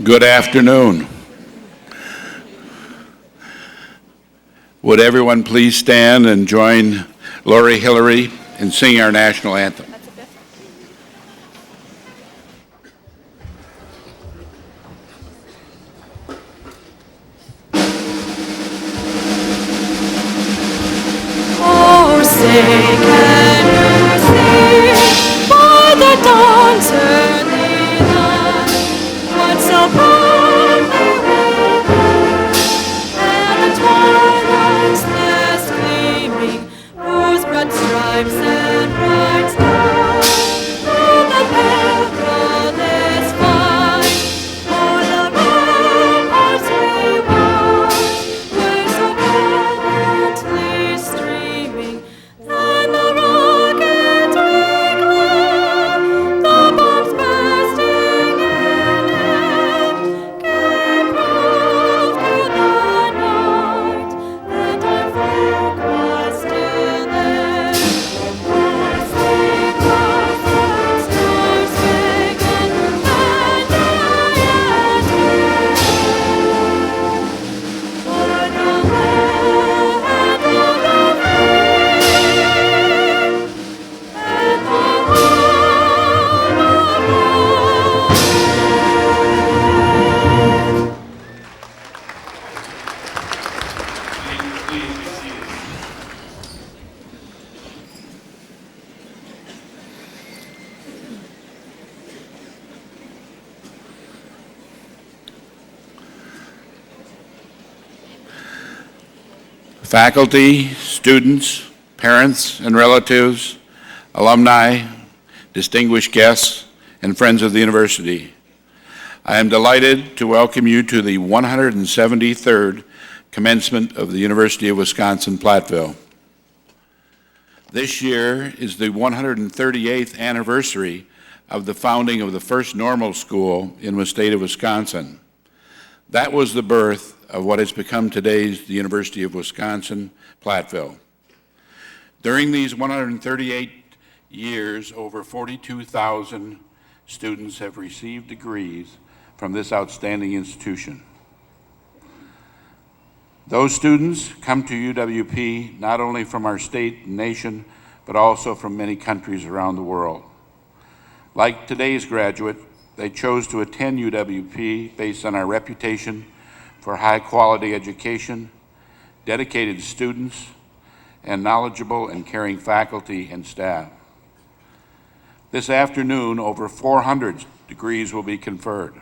Good afternoon. Would everyone please stand and join Lori Hillary in singing our national anthem? Oh, say can you see by the dawn's early light what so bright and the twilight's last gleaming, whose broad stripes and bright stars in the perilous fight o'er the ramparts we watch were so gallantly streaming. And the rockets recoil, the bombs bursting in air, gave proof to the night that our flag was still there. Our sleigh bells and stars began, and I and o'er the land of the free and the home of Faculty, students, parents and relatives, alumni, distinguished guests, and friends of the university. I am delighted to welcome you to the 173rd Commencement of the University of Wisconsin-Platteville. This year is the 138th anniversary of the founding of the first normal school in the state of Wisconsin. That was the birth of what has become today's the University of Wisconsin-Platteville. During these 138 years, over 42,000 students have received degrees from this outstanding institution. Those students come to UWP not only from our state and nation, but also from many countries around the world. Like today's graduate, they chose to attend UWP based on our reputation for high-quality education, dedicated students, and knowledgeable and caring faculty and staff. This afternoon, over 400 degrees will be conferred.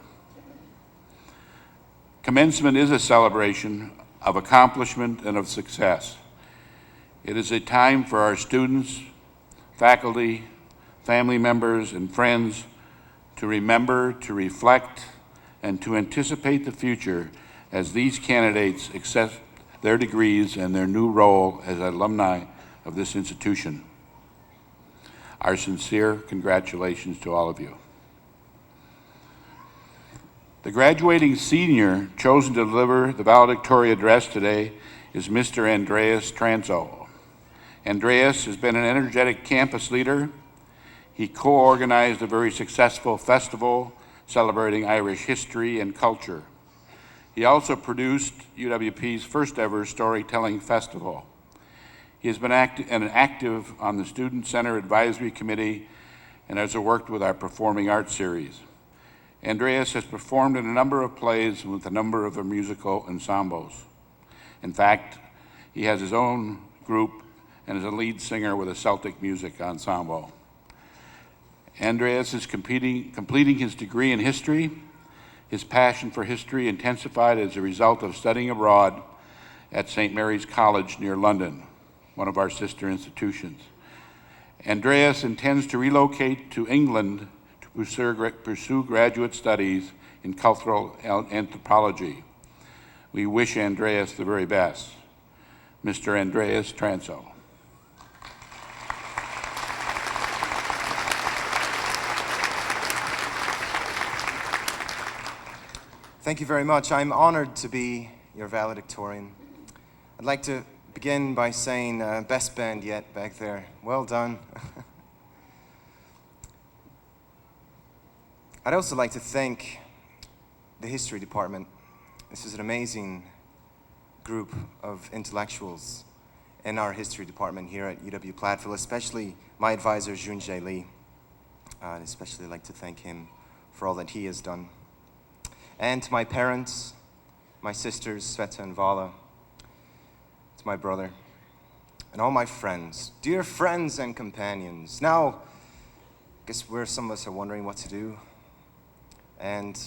Commencement is a celebration of accomplishment and of success. It is a time for our students, faculty, family members, and friends to remember, to reflect, and to anticipate the future as these candidates accept their degrees and their new role as alumni of this institution. Our sincere congratulations to all of you. The graduating senior chosen to deliver the valedictory address today is Mr. Andreas Transo. Andreas has been an energetic campus leader. He co-organized a very successful festival celebrating Irish history and culture. He also produced UWP's first ever storytelling festival. He has been active on the Student Center Advisory Committee and has worked with our Performing Arts series. Andreas has performed in a number of plays with a number of musical ensembles. In fact, he has his own group and is a lead singer with a Celtic music ensemble. Andreas is completing his degree in history. His passion for history intensified as a result of studying abroad at St. Mary's College near London, one of our sister institutions. Andreas intends to relocate to England to pursue graduate studies in cultural anthropology. We wish Andreas the very best. Mr. Andreas Transo. Thank you very much. I'm honored to be your valedictorian. I'd like to begin by saying best band yet back there. Well done. I'd also like to thank the history department. This is an amazing group of intellectuals in our history department here at UW-Platteville, especially my advisor, Junjae Lee. I'd especially like to thank him for all that he has done. And to my parents, my sisters, Sveta and Vala, to my brother, and all my friends, dear friends and companions. Now, I guess some of us are wondering what to do. And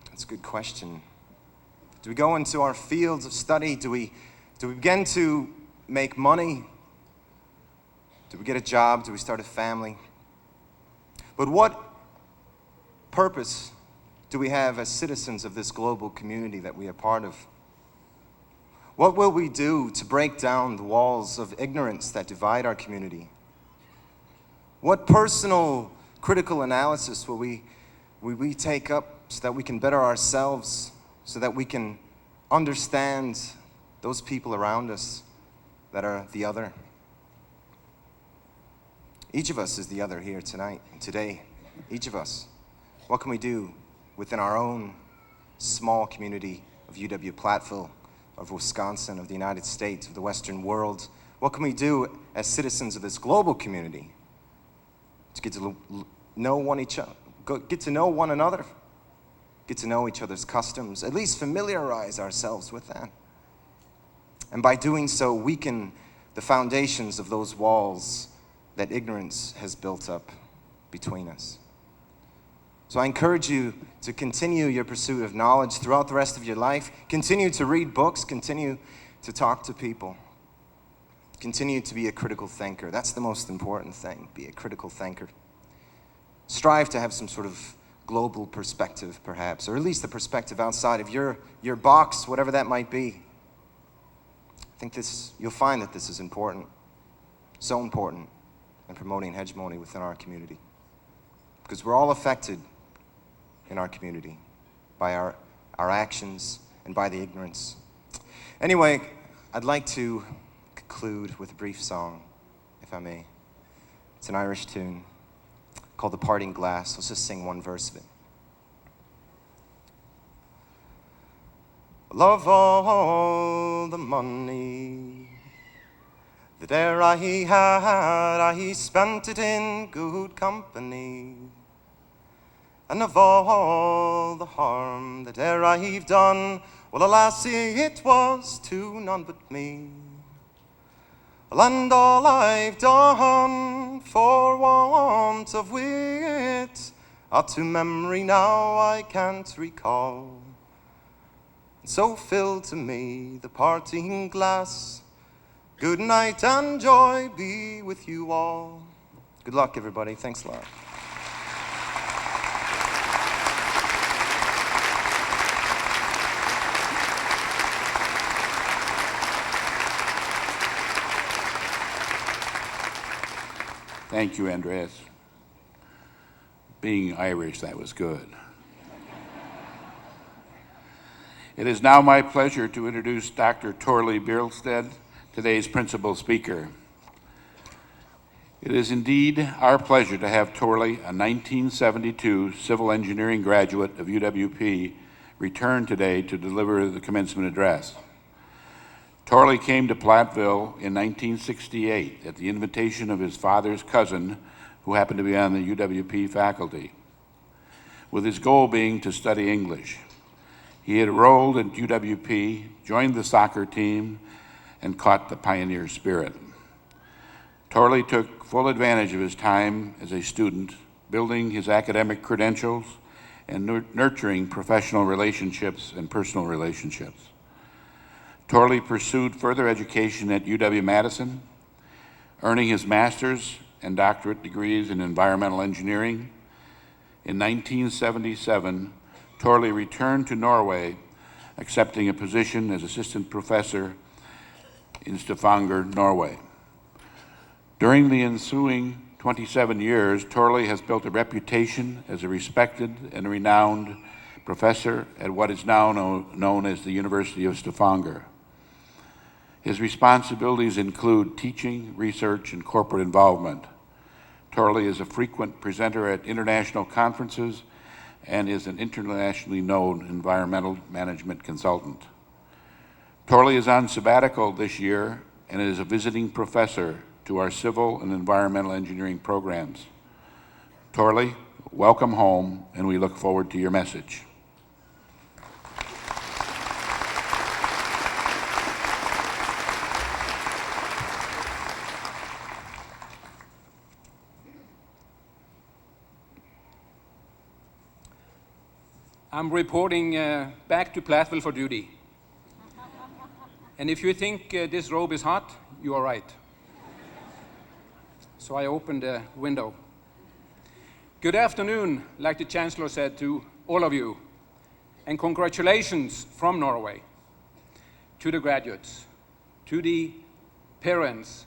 that's a good question. Do we go into our fields of study? Do we begin to make money? Do we get a job? Do we start a family? But what purpose do we have as citizens of this global community that we are part of? What will we do to break down the walls of ignorance that divide our community? What personal critical analysis will we take up so that we can better ourselves, so that we can understand those people around us that are the other? Each of us is the other here tonight and today. Each of us. What can we do within our own small community of UW-Platteville, of Wisconsin, of the United States, of the Western world? What can we do as citizens of this global community to get to know get to know one another, get to know each other's customs, at least familiarize ourselves with that, and by doing so weaken the foundations of those walls that ignorance has built up between us? So I encourage you to continue your pursuit of knowledge throughout the rest of your life. Continue to read books, continue to talk to people. Continue to be a critical thinker. That's the most important thing, be a critical thinker. Strive to have some sort of global perspective, perhaps, or at least the perspective outside of your box, whatever that might be. I think you'll find that this is important, so important in promoting hegemony within our community. Because we're all affected in our community by our actions and by the ignorance. Anyway, I'd like to conclude with a brief song, if I may. It's an Irish tune called The Parting Glass. Let's just sing one verse of it. Love all the money that e'er I had, I spent it in good company. And of all the harm that e'er I've done, well, alas, it was to none but me. And all I've done for want of wit, to memory now I can't recall. And so fill to me the parting glass. Good night and joy be with you all. Good luck, everybody. Thanks a lot. Thank you, Andreas. Being Irish, that was good. It is now my pleasure to introduce Dr. Torley Bierlstead, today's principal speaker. It is indeed our pleasure to have Torley, a 1972 civil engineering graduate of UWP, return today to deliver the commencement address. Torley came to Platteville in 1968 at the invitation of his father's cousin, who happened to be on the UWP faculty, with his goal being to study English. He had enrolled at UWP, joined the soccer team, and caught the pioneer spirit. Torley took full advantage of his time as a student, building his academic credentials and nurturing professional relationships and personal relationships. Torley pursued further education at UW-Madison, earning his master's and doctorate degrees in environmental engineering. In 1977, Torley returned to Norway, accepting a position as assistant professor in Stavanger, Norway. During the ensuing 27 years, Torley has built a reputation as a respected and renowned professor at what is now known as the University of Stavanger. His responsibilities include teaching, research, and corporate involvement. Torley is a frequent presenter at international conferences and is an internationally known environmental management consultant. Torley is on sabbatical this year and is a visiting professor to our civil and environmental engineering programs. Torley, welcome home, and we look forward to your message. I'm reporting back to Platteville for duty. And if you think this robe is hot, you are right. So I opened the window. Good afternoon, like the Chancellor said, to all of you, and congratulations from Norway to the graduates, to the parents,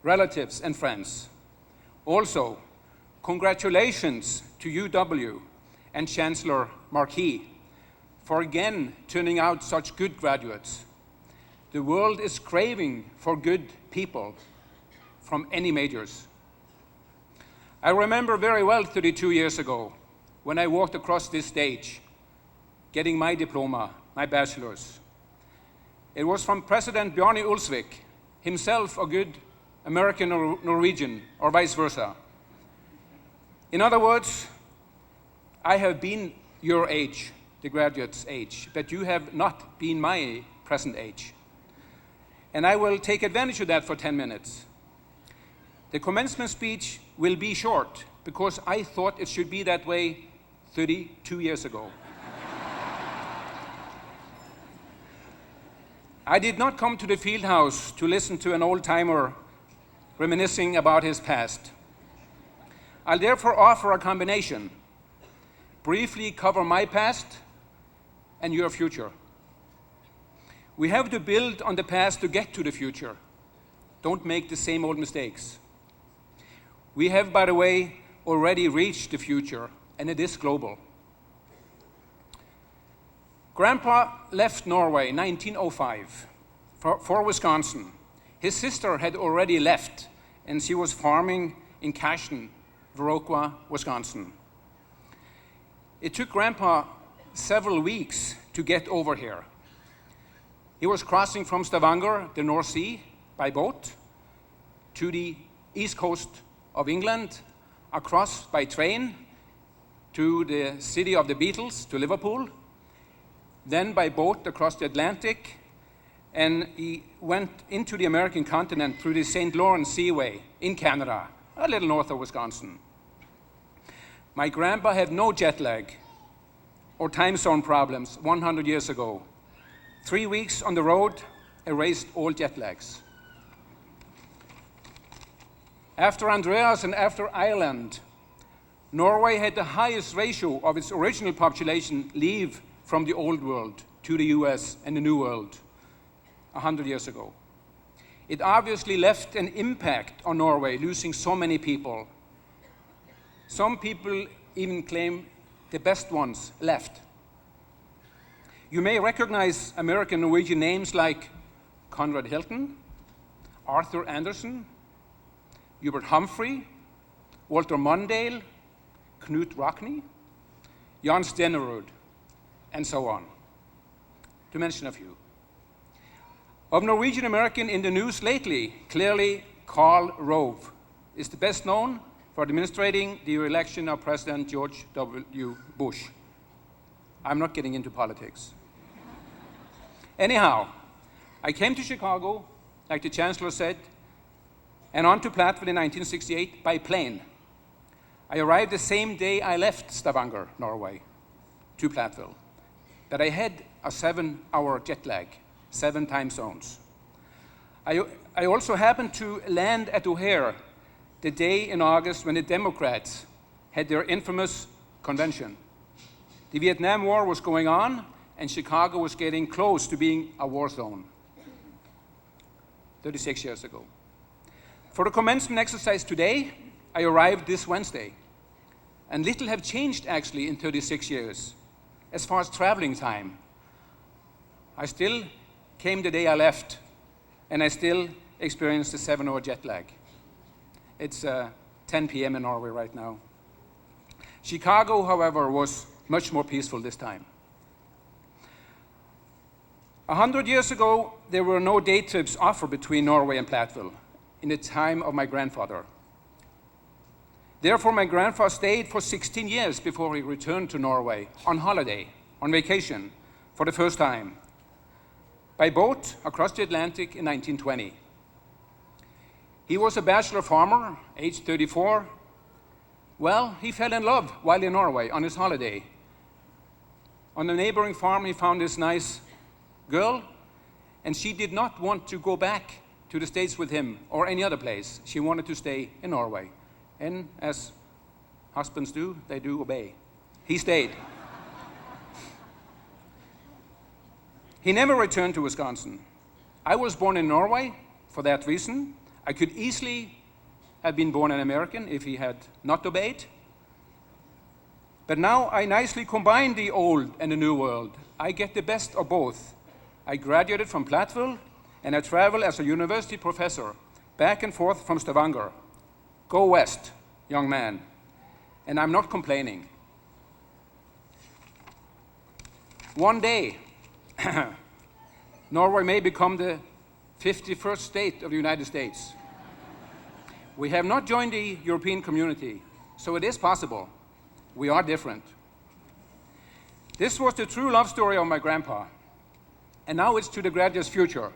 relatives, and friends. Also, congratulations to UW and Chancellor Marquis for again turning out such good graduates. The world is craving for good people from any majors. I remember very well 32 years ago when I walked across this stage getting my diploma, my bachelor's. It was from President Bjarne Ulsvik, himself a good American or Norwegian, or vice versa. In other words, I have been your age, the graduate's age, but you have not been my present age. And I will take advantage of that for 10 minutes. The commencement speech will be short because I thought it should be that way 32 years ago. I did not come to the Fieldhouse to listen to an old-timer reminiscing about his past. I'll therefore offer a combination. Briefly cover my past and your future. We have to build on the past to get to the future. Don't make the same old mistakes. We have, by the way, already reached the future, and it is global. Grandpa left Norway in 1905 for Wisconsin. His sister had already left, and she was farming in Caston, Viroqua, Wisconsin. It took Grandpa several weeks to get over here. He was crossing from Stavanger, the North Sea, by boat, to the east coast of England, across by train to the city of the Beatles, to Liverpool, then by boat across the Atlantic, and he went into the American continent through the St. Lawrence Seaway in Canada, a little north of Wisconsin. My grandpa had no jet lag or time zone problems 100 years ago. 3 weeks on the road erased all jet lags. After Andreas and after Ireland, Norway had the highest ratio of its original population leave from the old world to the US and the new world 100 years ago. It obviously left an impact on Norway, losing so many people. Some people even claim the best ones left. You may recognize American Norwegian names like Conrad Hilton, Arthur Anderson, Hubert Humphrey, Walter Mondale, Knut Rockne, Jan Stenerud, and so on, to mention a few. Of Norwegian American in the news lately, clearly Karl Rove is the best known for administrating the re-election of President George W. Bush. I'm not getting into politics. Anyhow, I came to Chicago, like the Chancellor said, and on to Platteville in 1968 by plane. I arrived the same day I left Stavanger, Norway, to Platteville. But I had a 7-hour jet lag, 7 time zones. I also happened to land at O'Hare the day in August when the Democrats had their infamous convention. The Vietnam War was going on, and Chicago was getting close to being a war zone 36 years ago. For the commencement exercise today, I arrived this Wednesday. And little have changed actually in 36 years as far as traveling time. I still came the day I left, and I still experienced a 7-hour jet lag. It's 10 p.m. in Norway right now. Chicago, however, was much more peaceful this time. 100 years ago, there were no day trips offered between Norway and Platteville in the time of my grandfather. Therefore, my grandfather stayed for 16 years before he returned to Norway on holiday, on vacation, for the first time, by boat across the Atlantic in 1920. He was a bachelor farmer, aged 34. Well, he fell in love while in Norway on his holiday. On a neighboring farm, he found this nice girl, and she did not want to go back to the States with him or any other place. She wanted to stay in Norway. And as husbands do, they do obey. He stayed. He never returned to Wisconsin. I was born in Norway for that reason. I could easily have been born an American if he had not obeyed. But now I nicely combine the old and the new world. I get the best of both. I graduated from Platteville, and I travel as a university professor back and forth from Stavanger. Go west, young man. And I'm not complaining. One day, Norway may become the 51st state of the United States. We have not joined the European community, so it is possible. We are different. This was the true love story of my grandpa, and now it's to the graduate's future.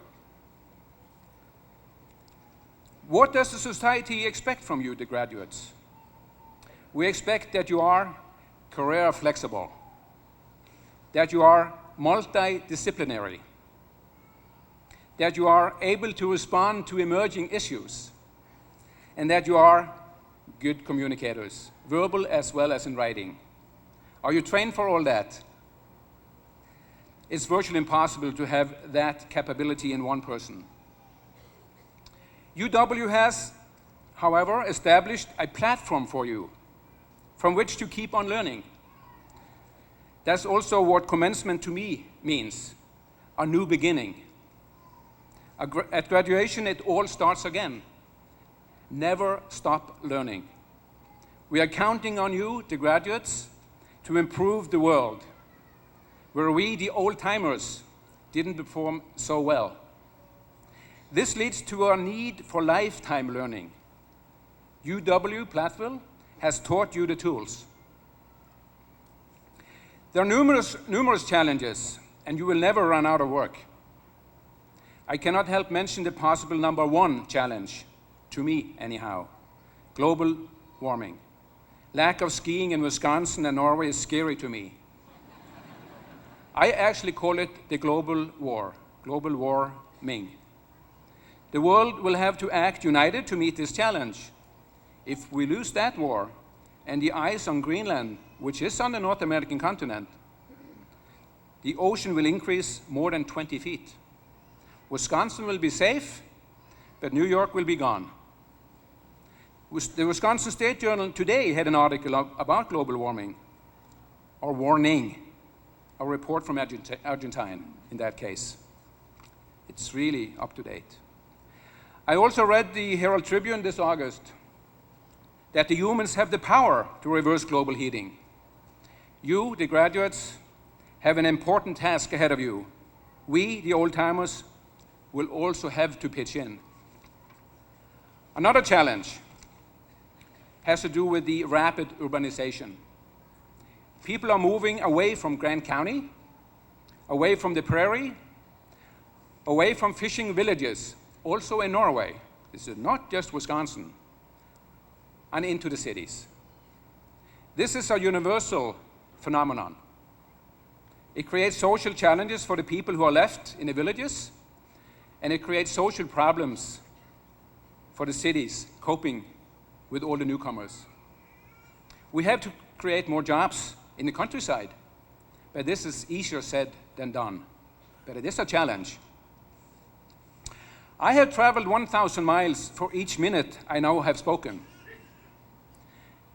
What does the society expect from you, the graduates? We expect that you are career flexible, that you are multidisciplinary, that you are able to respond to emerging issues, and that you are good communicators, verbal as well as in writing. Are you trained for all that? It's virtually impossible to have that capability in one person. UW has, however, established a platform for you from which to keep on learning. That's also what commencement to me means, a new beginning. At graduation, it all starts again. Never stop learning. We are counting on you, the graduates, to improve the world, where we, the old-timers, didn't perform so well. This leads to our need for lifetime learning. UW-Platteville has taught you the tools. There are numerous challenges, and you will never run out of work. I cannot help mention the possible number one challenge, to me anyhow, global warming. Lack of skiing in Wisconsin and Norway is scary to me. I actually call it the global warming. The world will have to act united to meet this challenge. If we lose that war, and the ice on Greenland, which is on the North American continent, the ocean will increase more than 20 feet. Wisconsin will be safe, but New York will be gone. The Wisconsin State Journal today had an article about global warming, or warning, a report from Argentina in that case. It's really up to date. I also read the Herald Tribune this August that the humans have the power to reverse global heating. You, the graduates, have an important task ahead of you. We, the old-timers, will also have to pitch in. Another challenge has to do with the rapid urbanization. People are moving away from Grant County, away from the prairie, away from fishing villages, also in Norway. This is not just Wisconsin, and into the cities. This is a universal phenomenon. It creates social challenges for the people who are left in the villages, and it creates social problems for the cities coping with all the newcomers. We have to create more jobs in the countryside, but this is easier said than done. But it is a challenge. I have traveled 1,000 miles for each minute I now have spoken.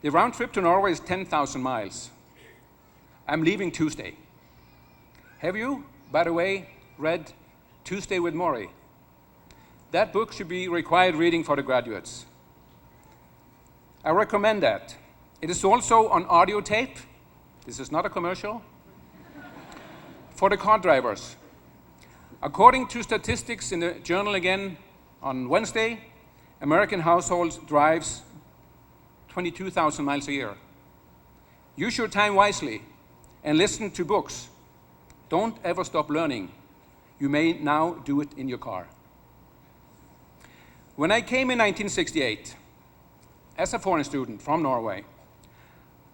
The round trip to Norway is 10,000 miles. I'm leaving Tuesday. Have you, by the way, read Tuesday with Maury? That book should be required reading for the graduates. I recommend that. It is also on audio tape This is not a commercial. For the car drivers. According to statistics in the journal again on Wednesday, American households drives 22,000 miles a year. Use your time wisely and listen to books. Don't ever stop learning. You may now do it in your car. When I came in 1968, as a foreign student from Norway,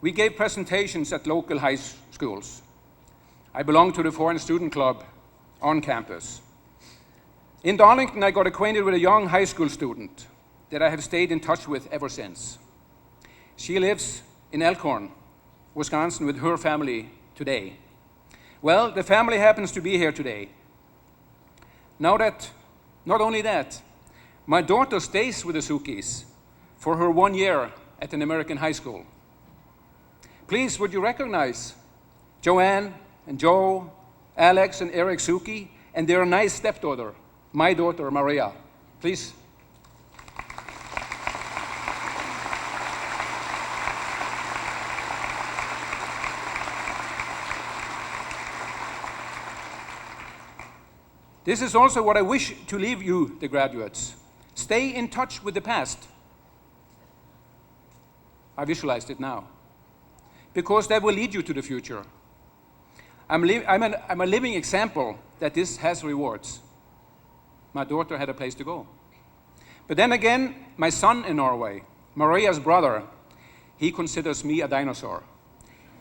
we gave presentations at local high schools. I belonged to the Foreign Student Club on campus. In Darlington, I got acquainted with a young high school student that I have stayed in touch with ever since. She lives in Elkhorn, Wisconsin, with her family today. Well, the family happens to be here today. Not only that, my daughter stays with the Sukis for her 1 year at an American high school. Please, would you recognize Joanne and Joe, Alex and Eric Suki, and their nice stepdaughter, my daughter, Maria. Please. This is also what I wish to leave you, the graduates. Stay in touch with the past. I visualized it now. Because that will lead you to the future. I'm a living example that this has rewards. My daughter had a place to go. But then again, my son in Norway, Maria's brother, he considers me a dinosaur.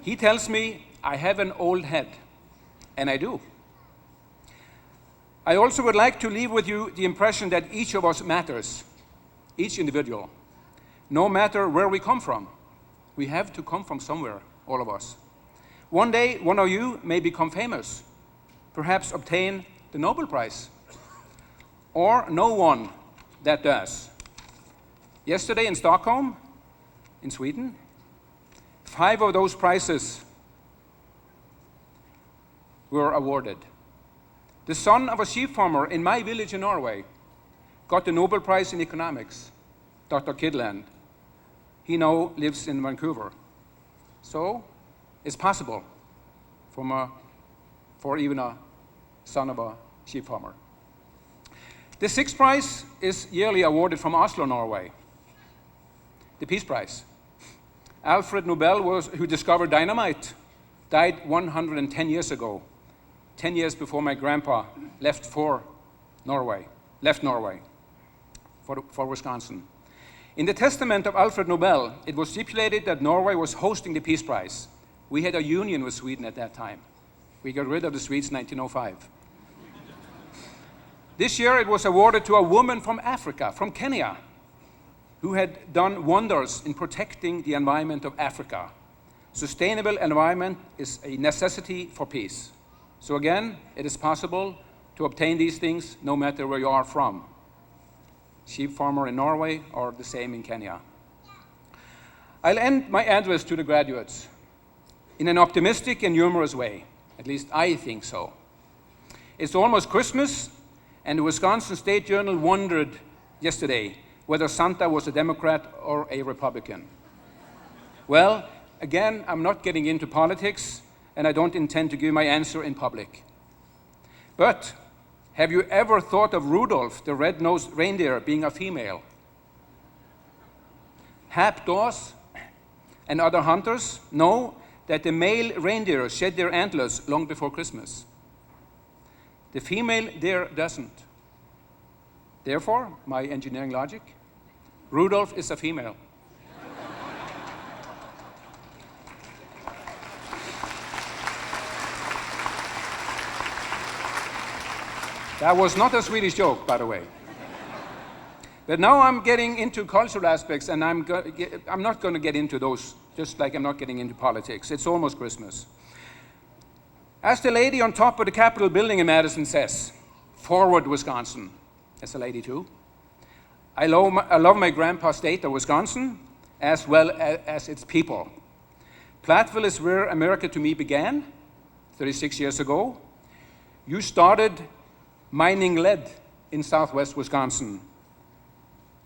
He tells me I have an old head, and I do. I also would like to leave with you the impression that each of us matters, each individual, no matter where we come from. We have to come from somewhere, all of us. One day, one of you may become famous, perhaps obtain the Nobel Prize, or no one that does. Yesterday in Stockholm, in Sweden, 5 of those prizes were awarded. The son of a sheep farmer in my village in Norway got the Nobel Prize in economics, Dr. Kidland. He now lives in Vancouver. So it's possible for even a son of a sheep farmer. The 6th prize is yearly awarded from Oslo, Norway, the Peace Prize. Alfred Nobel, who discovered dynamite, died 110 years ago, 10 years before my grandpa left Norway for Wisconsin. In the testament of Alfred Nobel, it was stipulated that Norway was hosting the Peace Prize. We had a union with Sweden at that time. We got rid of the Swedes in 1905. This year it was awarded to a woman from Africa, from Kenya, who had done wonders in protecting the environment of Africa. Sustainable environment is a necessity for peace. So again, it is possible to obtain these things no matter where you are from. Sheep farmer in Norway or the same in Kenya. I'll end my address to the graduates in an optimistic and humorous way. At least I think so. It's almost Christmas, and the Wisconsin State Journal wondered yesterday whether Santa was a Democrat or a Republican. Well, again, I'm not getting into politics, and I don't intend to give my answer in public. But have you ever thought of Rudolph, the red-nosed reindeer, being a female? Hap Dawes and other hunters know that the male reindeer shed their antlers long before Christmas. The female deer doesn't. Therefore, my engineering logic, Rudolph is a female. That was not a Swedish joke, by the way. But now I'm getting into cultural aspects, and I'm not going to get into those, just like I'm not getting into politics. It's almost Christmas. As the lady on top of the Capitol building in Madison says, forward Wisconsin. That's a lady too. I love my grandpa's state of Wisconsin, as well as its people. Platteville is where America to me began, 36 years ago. You started mining lead in southwest Wisconsin.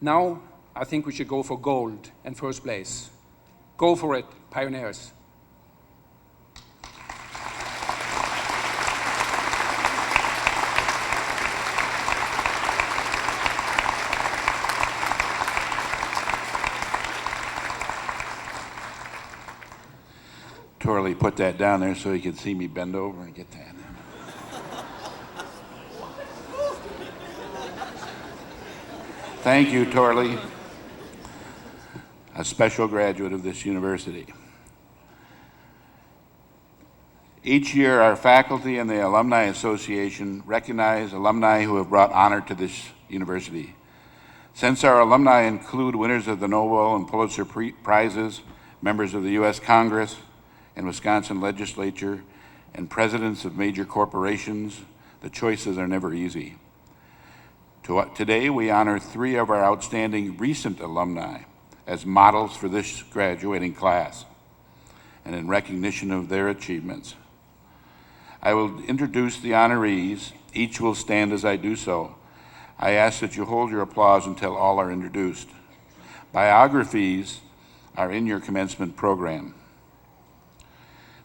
Now, I think we should go for gold in first place. Go for it, pioneers. Torley put that down there so he could see me bend over and get that. Thank you, Torley, a special graduate of this university. Each year, our faculty and the Alumni Association recognize alumni who have brought honor to this university. Since our alumni include winners of the Nobel and Pulitzer Prizes, members of the U.S. Congress and Wisconsin legislature, and presidents of major corporations, the choices are never easy. Today, we honor 3 of our outstanding recent alumni as models for this graduating class and in recognition of their achievements. I will introduce the honorees. Each will stand as I do so. I ask that you hold your applause until all are introduced. Biographies are in your commencement program.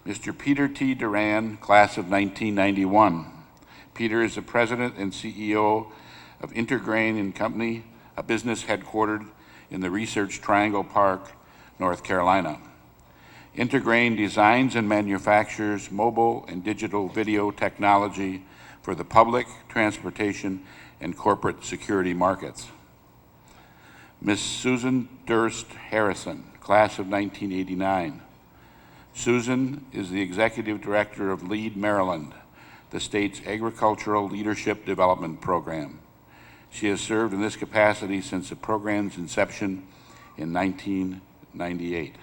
Mr. Peter T. Duran, class of 1991. Peter is the president and CEO of Intergrain and Company, a business headquartered in the Research Triangle Park, North Carolina. Intergrain designs and manufactures mobile and digital video technology for the public, transportation, and corporate security markets. Ms. Susan Durst Harrison, class of 1989. Susan is the executive director of LEAD Maryland, the state's agricultural leadership development program. She has served in this capacity since the program's inception in 1998.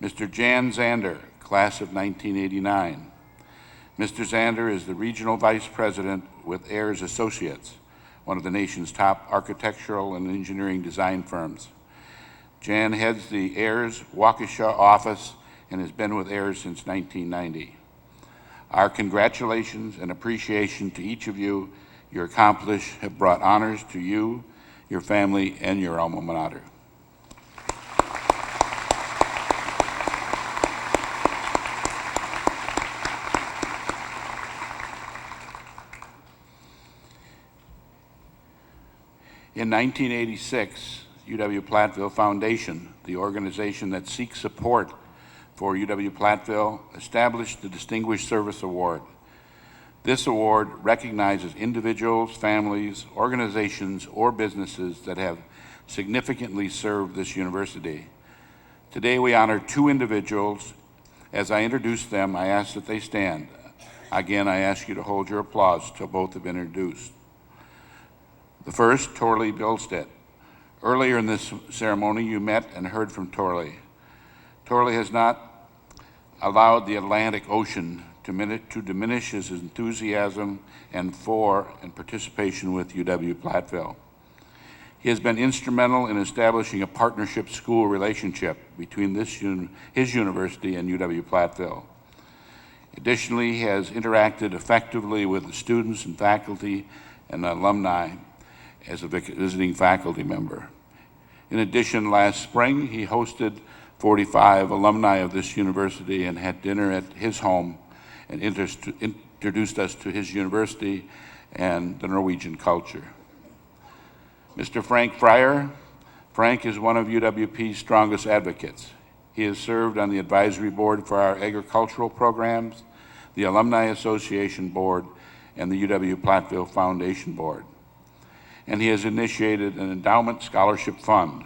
Mr. Jan Zander, class of 1989. Mr. Zander is the regional vice president with Ayers Associates, one of the nation's top architectural and engineering design firms. Jan heads the Ayers Waukesha office and has been with Ayers since 1990. Our congratulations and appreciation to each of you. Your accomplishments have brought honors to you, your family, and your alma mater. In 1986, UW-Platteville Foundation, the organization that seeks support for UW-Platteville, established the Distinguished Service Award. This award recognizes individuals, families, organizations, or businesses that have significantly served this university. Today we honor 2 individuals. As I introduce them, I ask that they stand. Again, I ask you to hold your applause till both have been introduced. The first, Torley Bilstead. Earlier in this ceremony, you met and heard from Torley. Torley has not allowed the Atlantic Ocean to diminish his enthusiasm and participation with UW-Platteville. He has been instrumental in establishing a partnership school relationship between his university and UW-Platteville. Additionally, he has interacted effectively with the students and faculty and alumni as a visiting faculty member. In addition, last spring, he hosted 45 alumni of this university and had dinner at his home and introduced us to his university and the Norwegian culture. Mr. Frank Fryer. Frank is one of UWP's strongest advocates. He has served on the advisory board for our agricultural programs, the Alumni Association Board, and the UW-Platteville Foundation Board. And he has initiated an endowment scholarship fund.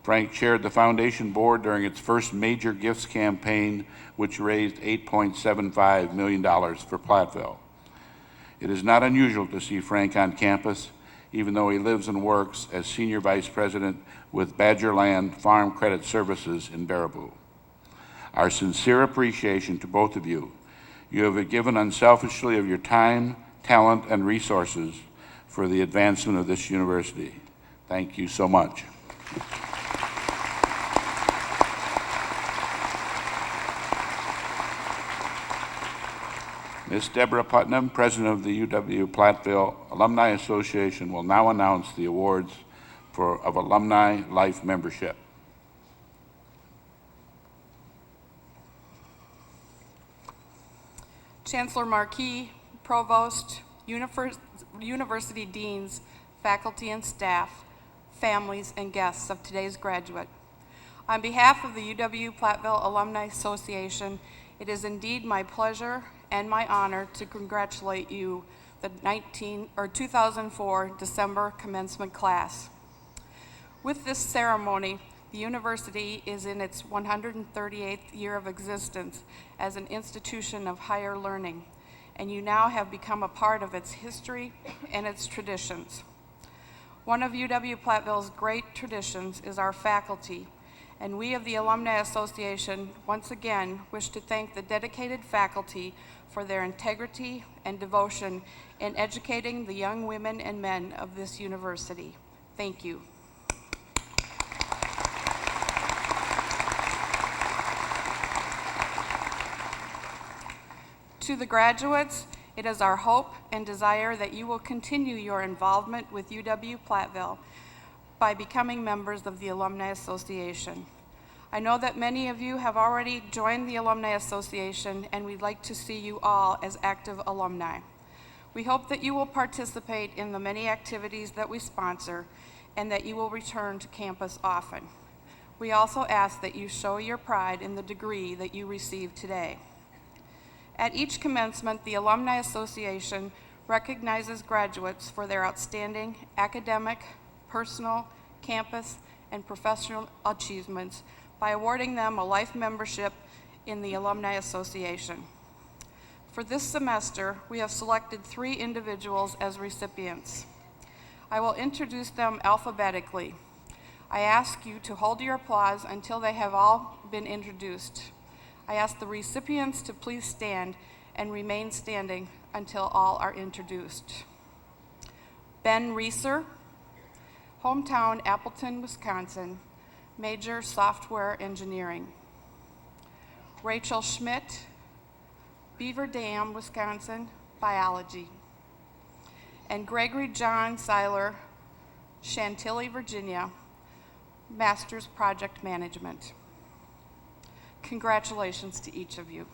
Frank chaired the foundation board during its first major gifts campaign, which raised $8.75 million for Platteville. It is not unusual to see Frank on campus, even though he lives and works as Senior Vice President with Badgerland Farm Credit Services in Baraboo. Our sincere appreciation to both of you. You have given unselfishly of your time, talent, and resources for the advancement of this university. Thank you so much. Ms. Deborah Putnam, President of the UW-Platteville Alumni Association, will now announce the awards of Alumni Life Membership. Chancellor Marquis, Provost, University Deans, faculty and staff, families and guests of today's graduate. On behalf of the UW-Platteville Alumni Association, it is indeed my pleasure and my honor to congratulate you, the 2004 December commencement class. With this ceremony, the university is in its 138th year of existence as an institution of higher learning, and you now have become a part of its history and its traditions. One of UW-Platteville's great traditions is our faculty, and we of the Alumni Association once again wish to thank the dedicated faculty for their integrity and devotion in educating the young women and men of this university. Thank you. To the graduates, it is our hope and desire that you will continue your involvement with UW-Platteville by becoming members of the Alumni Association. I know that many of you have already joined the Alumni Association, and we'd like to see you all as active alumni. We hope that you will participate in the many activities that we sponsor and that you will return to campus often. We also ask that you show your pride in the degree that you received today. At each commencement, the Alumni Association recognizes graduates for their outstanding academic, personal, campus, and professional achievements by awarding them a life membership in the Alumni Association. For this semester, we have selected 3 individuals as recipients. I will introduce them alphabetically. I ask you to hold your applause until they have all been introduced. I ask the recipients to please stand and remain standing until all are introduced. Ben Reeser, hometown Appleton, Wisconsin, major software engineering. Rachel Schmidt, Beaver Dam, Wisconsin, biology. And Gregory John Seiler, Chantilly, Virginia, master's project management. Congratulations to each of you.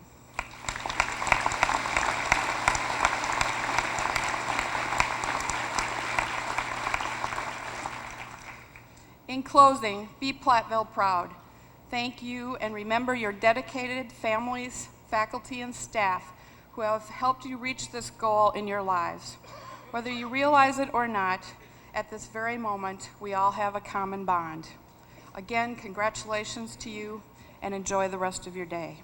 In closing, be Platteville proud. Thank you, and remember your dedicated families, faculty, and staff who have helped you reach this goal in your lives. Whether you realize it or not, at this very moment, we all have a common bond. Again, congratulations to you, and enjoy the rest of your day.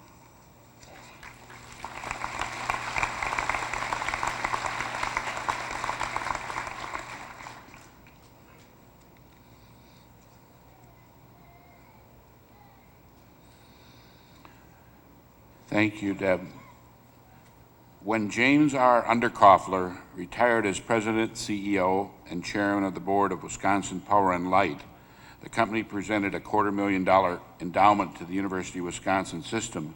Thank you, Deb. When James R. Underkoffler retired as President, CEO, and Chairman of the Board of Wisconsin Power and Light, the company presented a $250,000 endowment to the University of Wisconsin system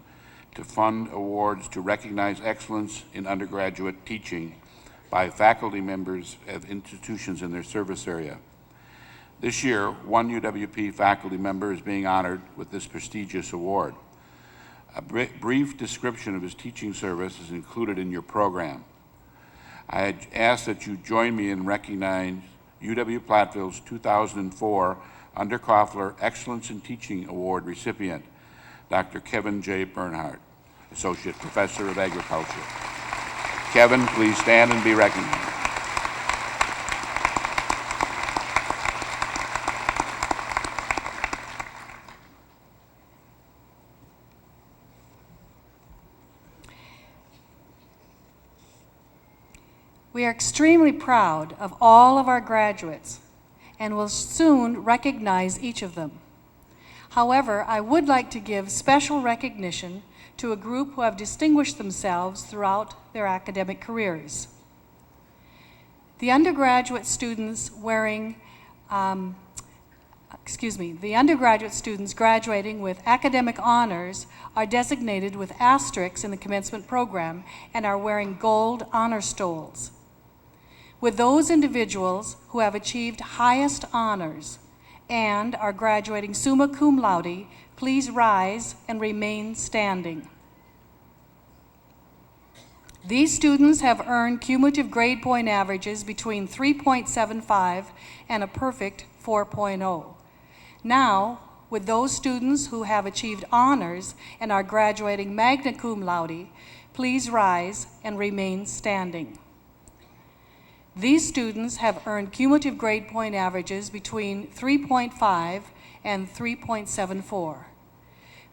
to fund awards to recognize excellence in undergraduate teaching by faculty members of institutions in their service area. This year, one UWP faculty member is being honored with this prestigious award. A brief description of his teaching service is included in your program. I ask that you join me in recognizing UW-Platteville's 2004 Underkoffler Excellence in Teaching Award recipient, Dr. Kevin J. Bernhardt, Associate Professor of Agriculture. Kevin, please stand and be recognized. We are extremely proud of all of our graduates and will soon recognize each of them. However, I would like to give special recognition to a group who have distinguished themselves throughout their academic careers. The undergraduate students graduating with academic honors are designated with asterisks in the commencement program and are wearing gold honor stoles. With those individuals who have achieved highest honors and are graduating summa cum laude, please rise and remain standing. These students have earned cumulative grade point averages between 3.75 and a perfect 4.0. Now, Would those students who have achieved honors and are graduating magna cum laude please rise and remain standing? These students have earned cumulative grade point averages between 3.5 and 3.74.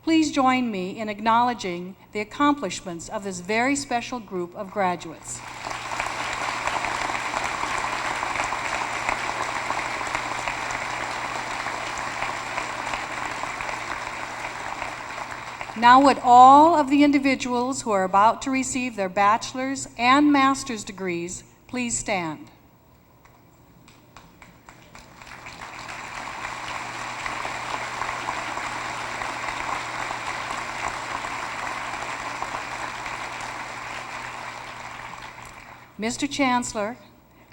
Please join me in acknowledging the accomplishments of this very special group of graduates. Now would all of the individuals who are about to receive their bachelor's and master's degrees please stand. Mr. Chancellor,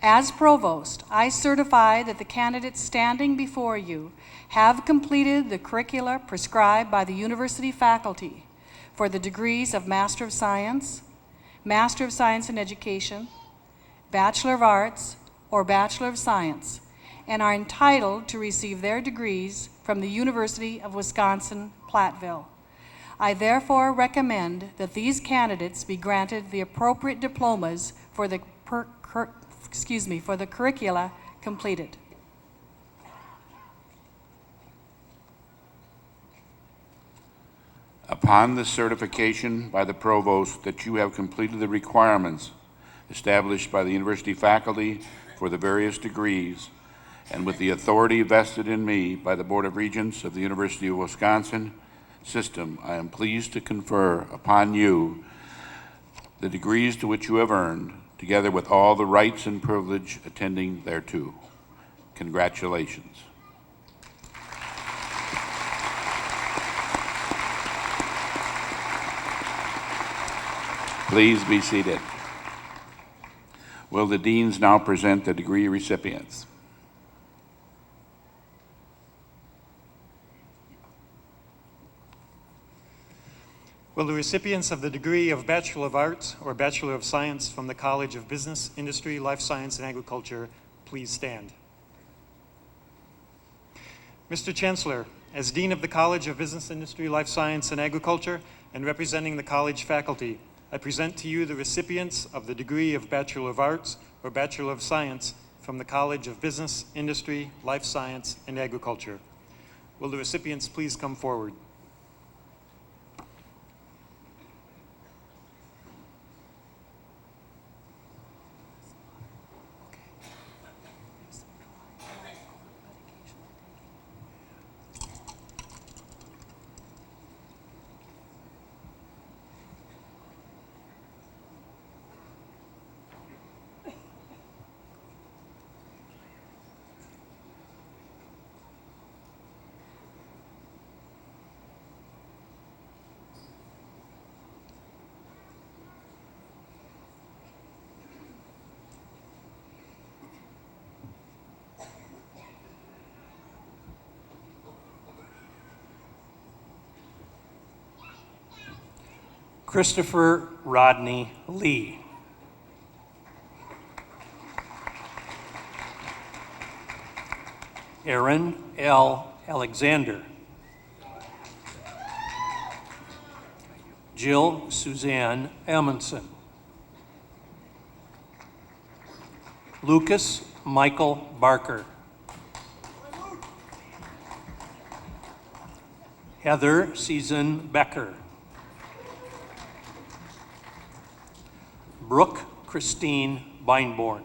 as Provost, I certify that the candidates standing before you have completed the curricula prescribed by the university faculty for the degrees of Master of Science in Education, Bachelor of Arts, or Bachelor of Science, and are entitled to receive their degrees from the University of Wisconsin-Platteville. I therefore recommend that these candidates be granted the appropriate diplomas for the curricula completed. Upon the certification by the Provost that you have completed the requirements established by the university faculty for the various degrees, and with the authority vested in me by the Board of Regents of the University of Wisconsin system, I am pleased to confer upon you the degrees to which you have earned, together with all the rights and privilege attending thereto. Congratulations. Please be seated. Will the deans now present the degree recipients? Will the recipients of the degree of Bachelor of Arts or Bachelor of Science from the College of Business, Industry, Life Science, and Agriculture please stand? Mr. Chancellor, as Dean of the College of Business, Industry, Life Science, and Agriculture, and representing the college faculty, I present to you the recipients of the degree of Bachelor of Arts or Bachelor of Science from the College of Business, Industry, Life Science, and Agriculture. Will the recipients please come forward? Christopher Rodney Lee. Aaron L. Alexander. Jill Suzanne Amundson. Lucas Michael Barker. Heather Season Becker. Brooke Christine Beinborn.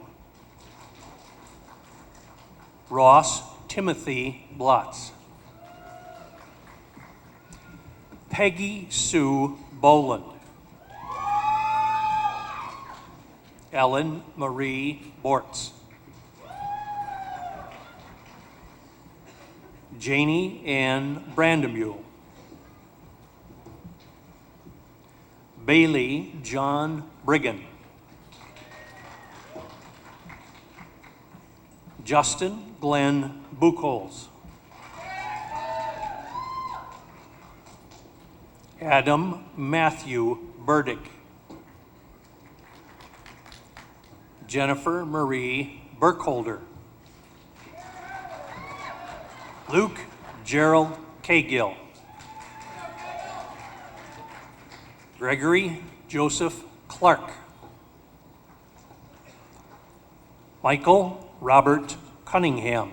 Ross Timothy Blotz. Peggy Sue Boland. Ellen Marie Bortz. Janie Ann Brandemule. Bailey John Brigham. Justin Glenn Buchholz. Adam Matthew Burdick. Jennifer Marie Burkholder. Luke Gerald Cagill. Gregory Joseph Clark. Michael Robert Cunningham.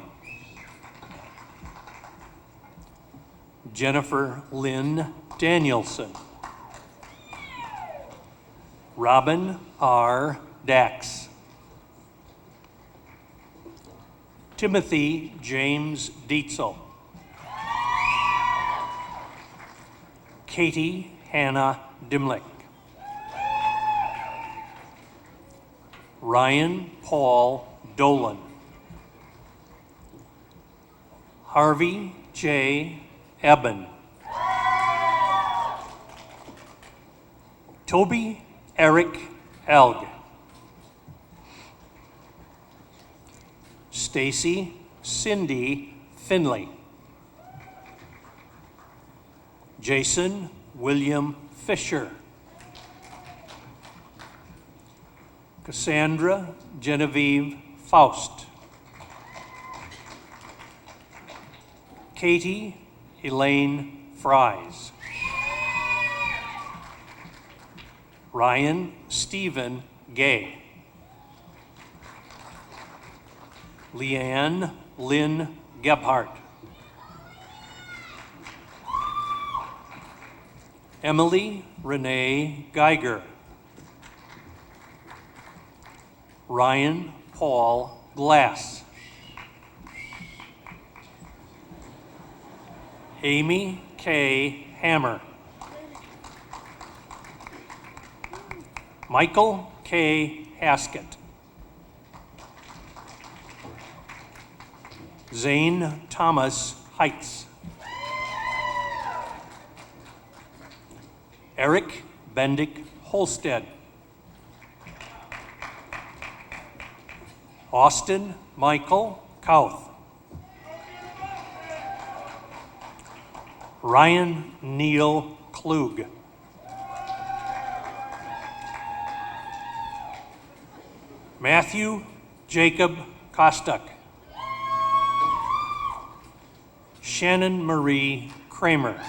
Jennifer Lynn Danielson. Robin R. Dax. Timothy James Dietzel. Katie Hannah Dimlick. Ryan Paul Dolan. Harvey J. Eben. Toby Eric Elg. Stacy Cindy Finley. Jason William Fisher. Cassandra Genevieve Faust. Katie Elaine Fries. Ryan Stephen Gay. Leanne Lynn Gebhardt. Emily Renee Geiger. Ryan Paul Glass. Amy K. Hammer. Michael K. Haskett. Zane Thomas Heitz. Eric Bendick Holstead. Austin Michael Kauth. Ryan Neal Klug. Matthew Jacob Kostuk. Shannon Marie Kramer.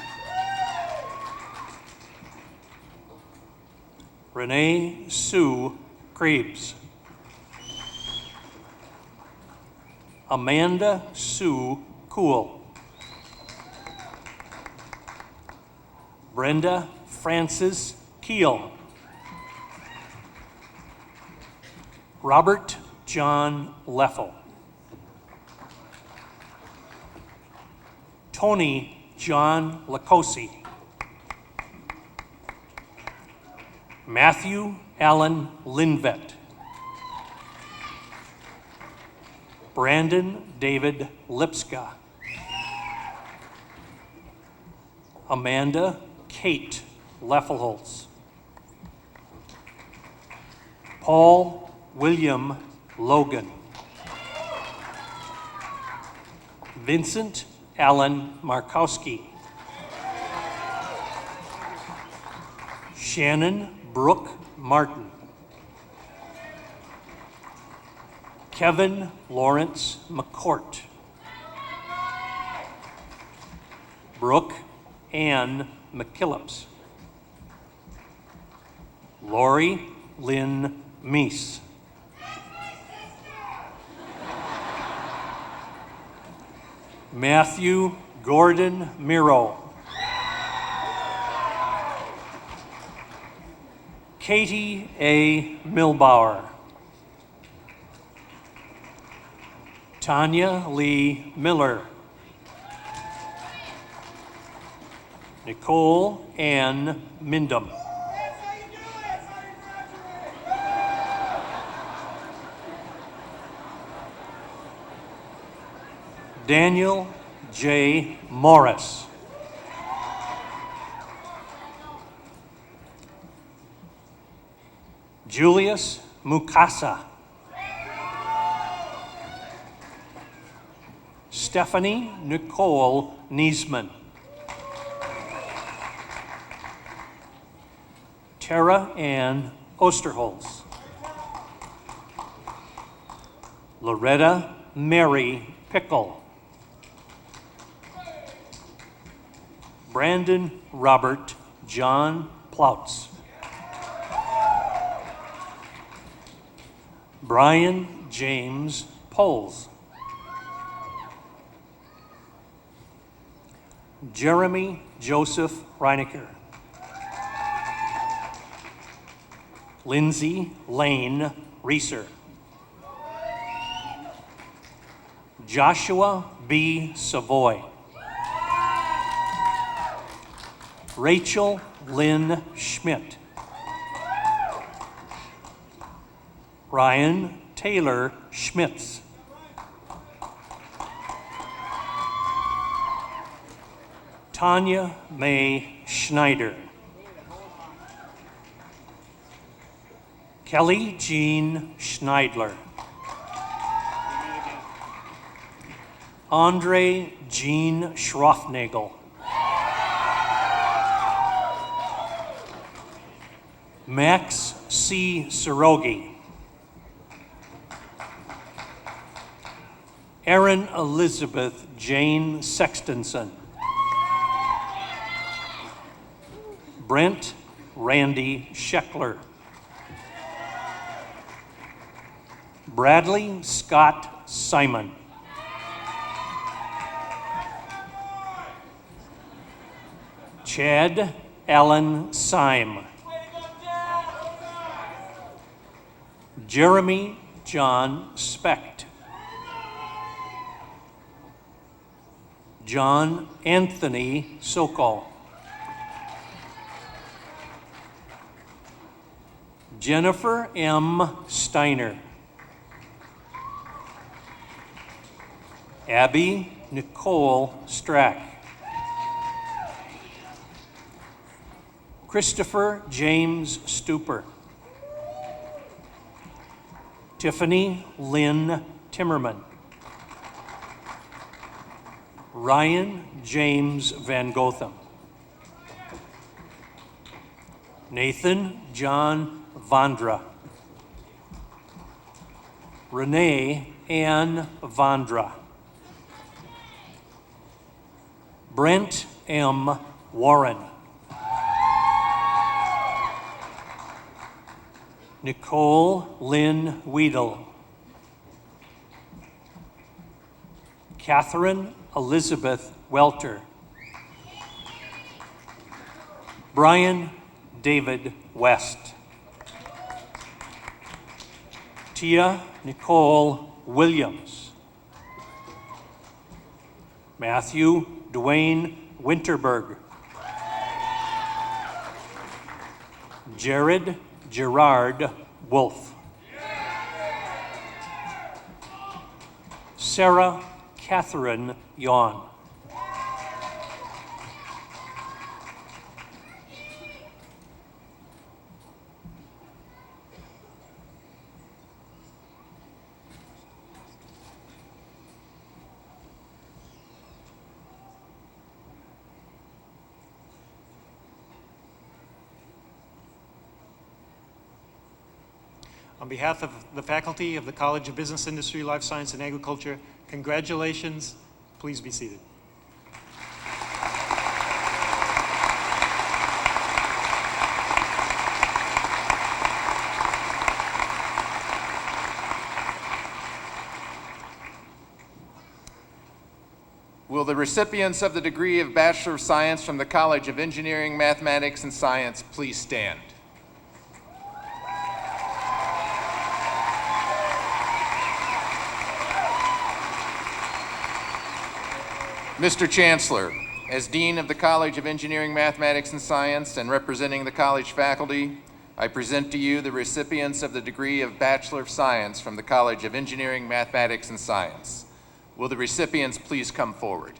Renee Sue Krebs. Amanda Sue Cool. Brenda Francis Keel. Robert John Leffel. Tony John Lacosi. Matthew Allen Linvet. Brandon David Lipska. Amanda Kate Leffelholtz. Paul William Logan. Vincent Allen Markowski. Shannon Brooke Martin. Kevin Lawrence McCourt. Brooke Ann McKillips. Lori Lynn Meese. Matthew Gordon Miro. Katie A. Milbauer. Tanya Lee Miller. Nicole Ann Mindom. Daniel J. Morris. Julius Mukasa. Stephanie Nicole Niesman. Tara Ann Osterholz. Loretta Mary Pickle. Brandon Robert John Plautz. Brian James Poles. Jeremy Joseph Reinecker. Lindsay Lane Reeser. Joshua B. Savoy. Rachel Lynn Schmidt. Ryan Taylor Schmitz. Tanya Mae Schneider. Kelly Jean Schneidler. Andre Jean Schroffnagel. Max C. Sirogi. Erin Elizabeth Jane Sextonson. Brent Randy Scheckler. Bradley Scott Simon. Chad Allen Syme. Jeremy John Specht. John Anthony Sokol. Jennifer M. Steiner. Abby Nicole Strack. Christopher James Stuper. Tiffany Lynn Timmerman. Ryan James Van Gotham. Nathan John Vondra. Renee Ann Vondra. Brent M. Warren. Nicole Lynn Weedle. Catherine Elizabeth Welter. Brian David West. Tia Nicole Williams. Matthew Dwayne Winterberg. Jared Gerard Wolf. Sarah Catherine Yawn. On behalf of the faculty of the College of Business, Industry, Life Science, and Agriculture, congratulations. Please be seated. Will the recipients of the degree of Bachelor of Science from the College of Engineering, Mathematics, and Science please stand? Mr. Chancellor, as Dean of the College of Engineering, Mathematics, and Science, and representing the college faculty, I present to you the recipients of the degree of Bachelor of Science from the College of Engineering, Mathematics, and Science. Will the recipients please come forward?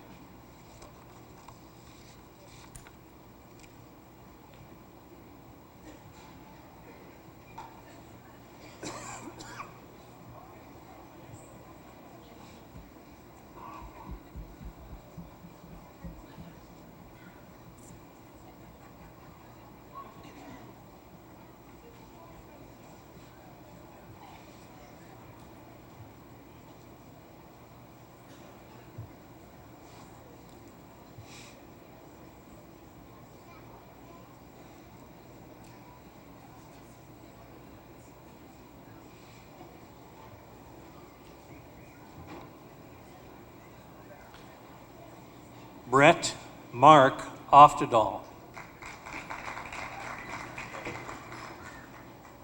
Brett Mark Oftedal.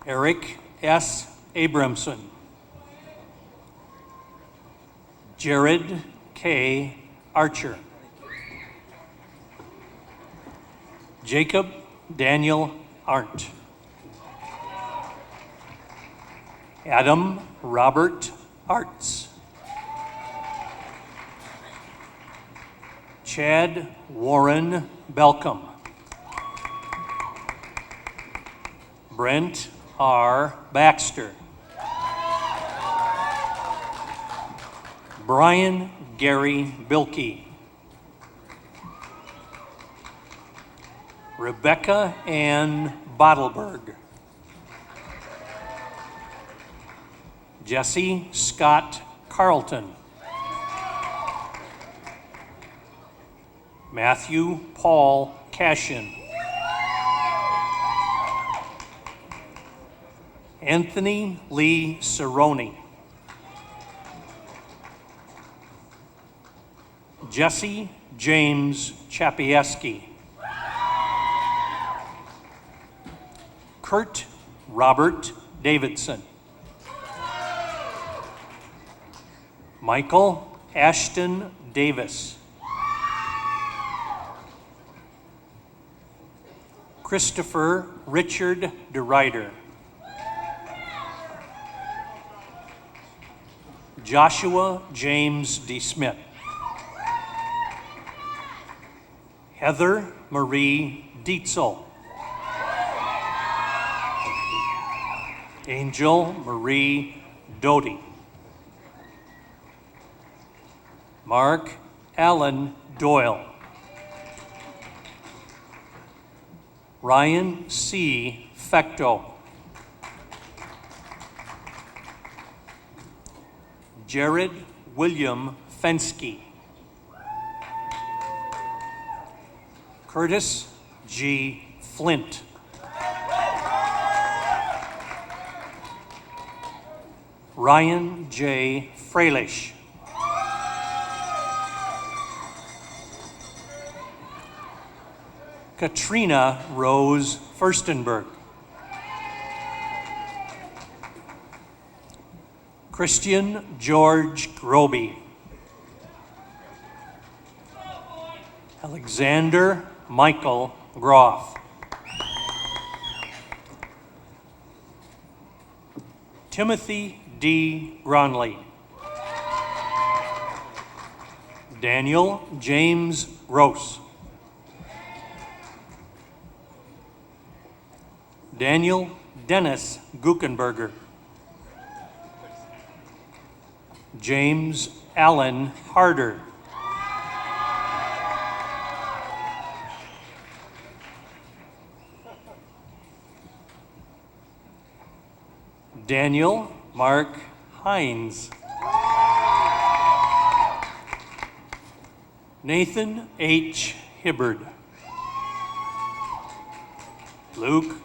Eric S. Abramson. Jared K. Archer. Jacob Daniel Arndt. Adam Robert Arts. Chad Warren Belcom. Brent R. Baxter. Brian Gary Bilkey. Rebecca Ann Bottleberg. Jesse Scott Carlton. Matthew Paul Cashin. Anthony Lee Cerrone. Jesse James Chapieski. Kurt Robert Davidson. Michael Ashton Davis. Christopher Richard DeRider. Joshua James D. Smith. Heather Marie Dietzel. Angel Marie Doty. Mark Allen Doyle. Ryan C. Fecto. Jared William Fensky. Curtis G. Flint. Ryan J. Freilish. Katrina Rose Furstenberg. Christian George Groby. Alexander Michael Groff. Timothy D. Gronley. Daniel James Gross. Daniel Dennis Guckenberger. James Allen Harder. Daniel Mark Hines. Nathan H. Hibbard. Luke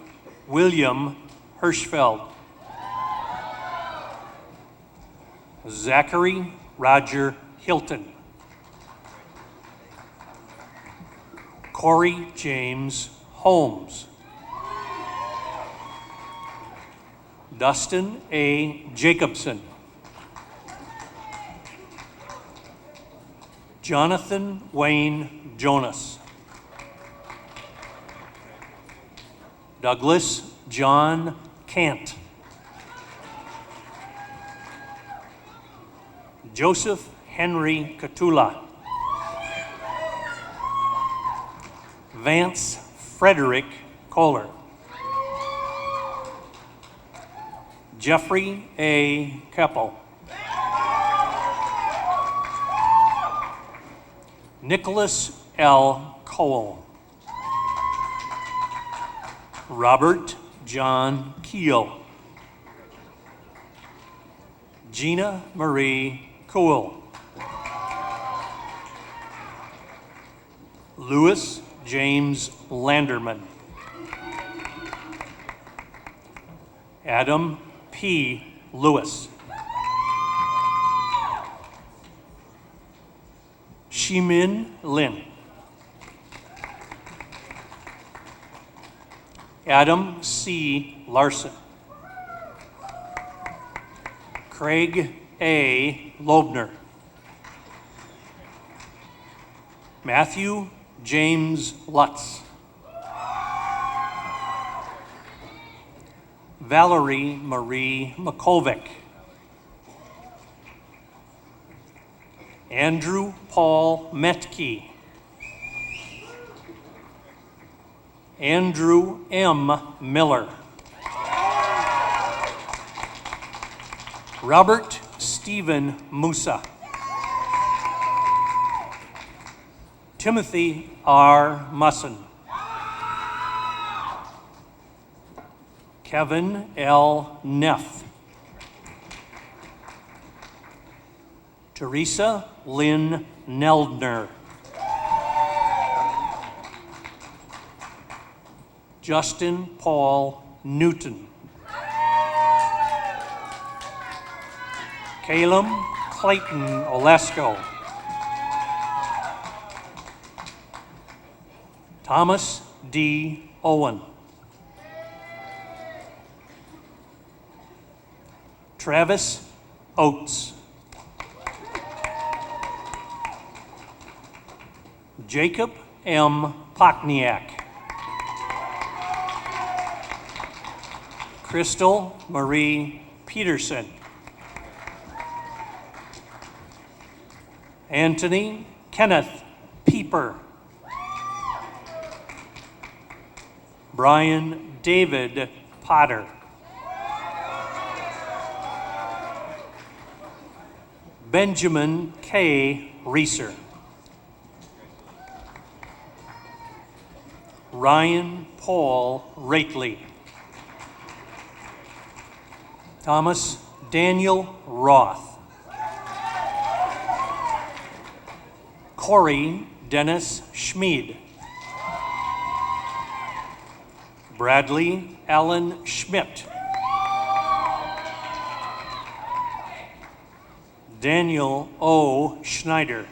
William Hirschfeld. Zachary Roger Hilton. Corey James Holmes. Dustin A. Jacobson. Jonathan Wayne Jonas. Douglas John Cant. Joseph Henry Catula. Vance Frederick Kohler. Jeffrey A. Keppel. Nicholas L. Cole. Robert John Keel. Gina Marie Cool. Louis James Landerman. Adam P. Lewis. Shimin Lin. Adam C. Larson. Craig A. Loebner. Matthew James Lutz. Valerie Marie Makovic. Andrew Paul Metke. Andrew M. Miller. Robert Stephen Musa. Timothy R. Musson. Kevin L. Neff. Teresa Lynn Neldner. Justin Paul Newton. Caleb Clayton Olesko. Thomas D. Owen. Travis Oates. Jacob M. Pachniak. Crystal Marie Peterson. Anthony Kenneth Pieper. Brian David Potter. Benjamin K. Reeser. Ryan Paul Rately. Thomas Daniel Roth. Corey Dennis Schmid. Bradley Allen Schmidt. Daniel O. Schneider.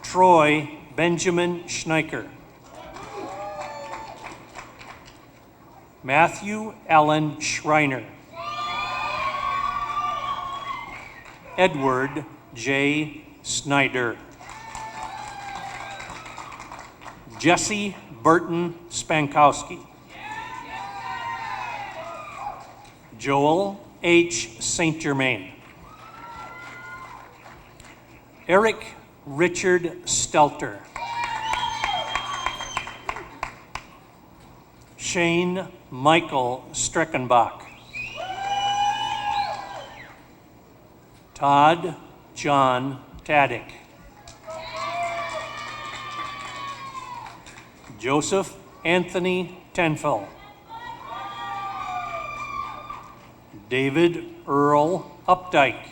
Troy Benjamin Schneiker. Matthew Allen Schreiner. Edward J. Snyder. Jesse Burton Spankowski. Joel H. St. Germain. Eric Richard Stelter. Shane Michael Streckenbach. Todd John Taddick. Joseph Anthony Tenfel. David Earl Updike.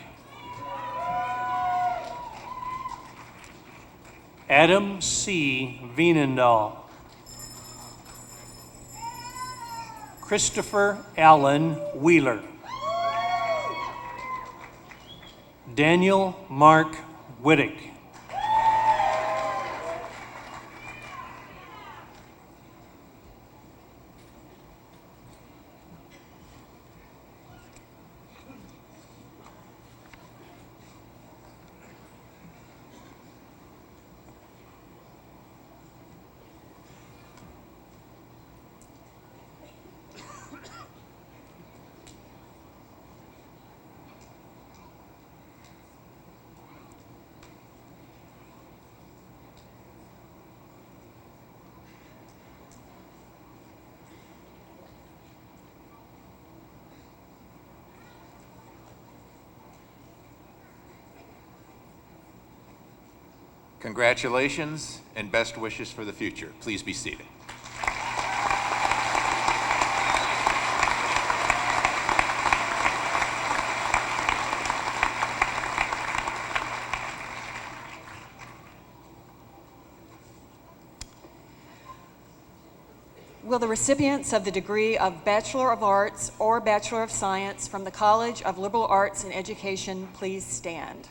Adam C. Vienendahl. Christopher Allen Wheeler. Daniel Mark Wittick. Congratulations and best wishes for the future. Please be seated. Will the recipients of the degree of Bachelor of Arts or Bachelor of Science from the College of Liberal Arts and Education please stand?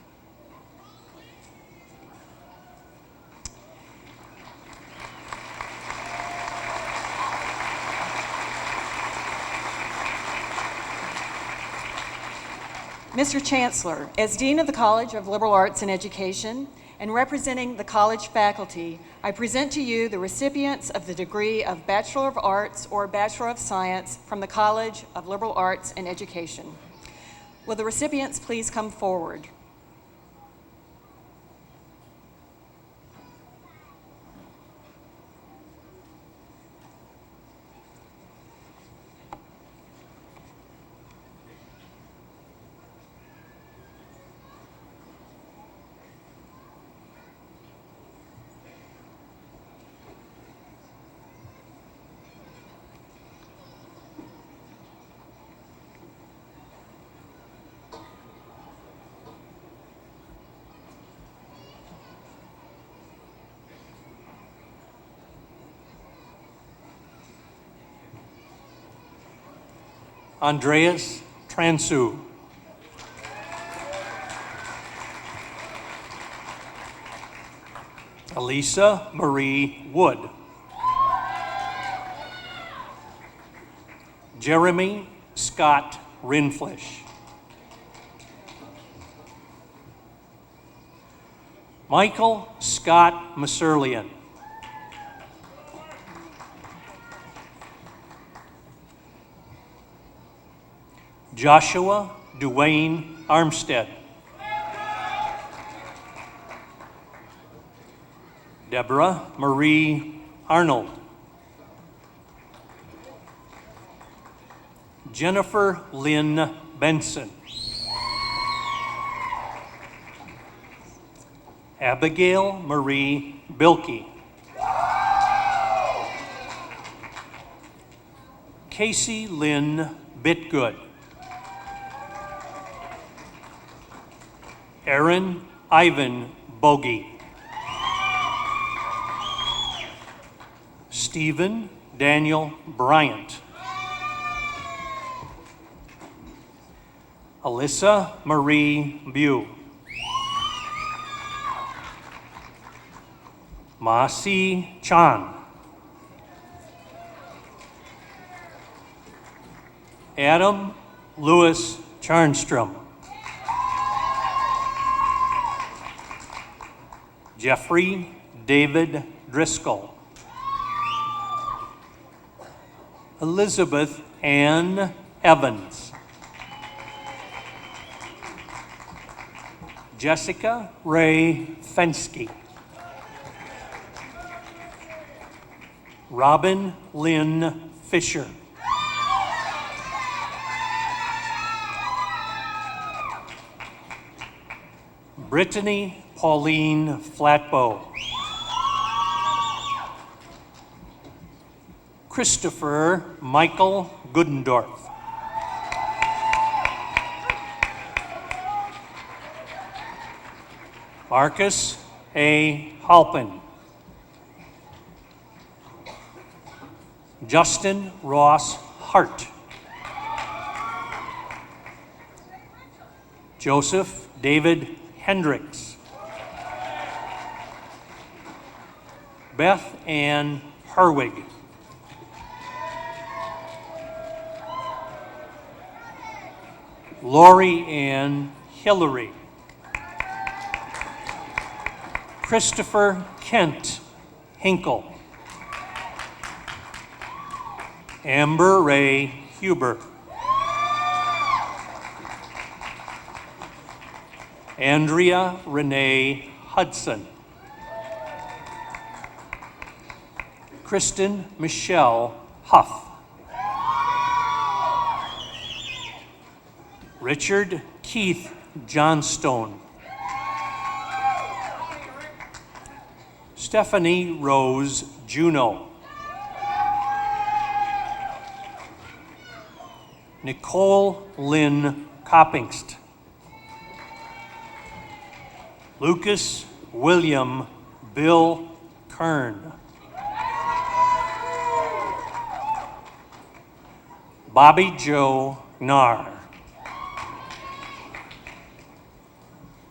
Mr. Chancellor, as Dean of the College of Liberal Arts and Education and representing the college faculty, I present to you the recipients of the degree of Bachelor of Arts or Bachelor of Science from the College of Liberal Arts and Education. Will the recipients please come forward? Andreas Transu. Elisa Marie Wood. Jeremy Scott Rinflish. Michael Scott Masurlian. Joshua Duane Armstead. Deborah Marie Arnold. Jennifer Lynn Benson. Abigail Marie Bilkey. Casey Lynn Bitgood. Aaron Ivan Bogey. Stephen Daniel Bryant. Alyssa Marie Bew. Masi Chan. Adam Lewis Charnstrom. Jeffrey David Driscoll. Elizabeth Ann Evans. Jessica Ray Fensky. Robin Lynn Fisher. Brittany Pauline Flatbow. Christopher Michael Goodendorf. Marcus A. Halpin. Justin Ross Hart. Joseph David Hendricks. Beth Ann Harwig. Lori Ann Hillary. Christopher Kent Hinkle. Amber Ray Huber. Andrea Renee Hudson. Kristen Michelle Huff. Richard Keith Johnstone. Stephanie Rose Juno. Nicole Lynn Coppingst. Lucas William Bill Kern. Bobby Joe Gnar.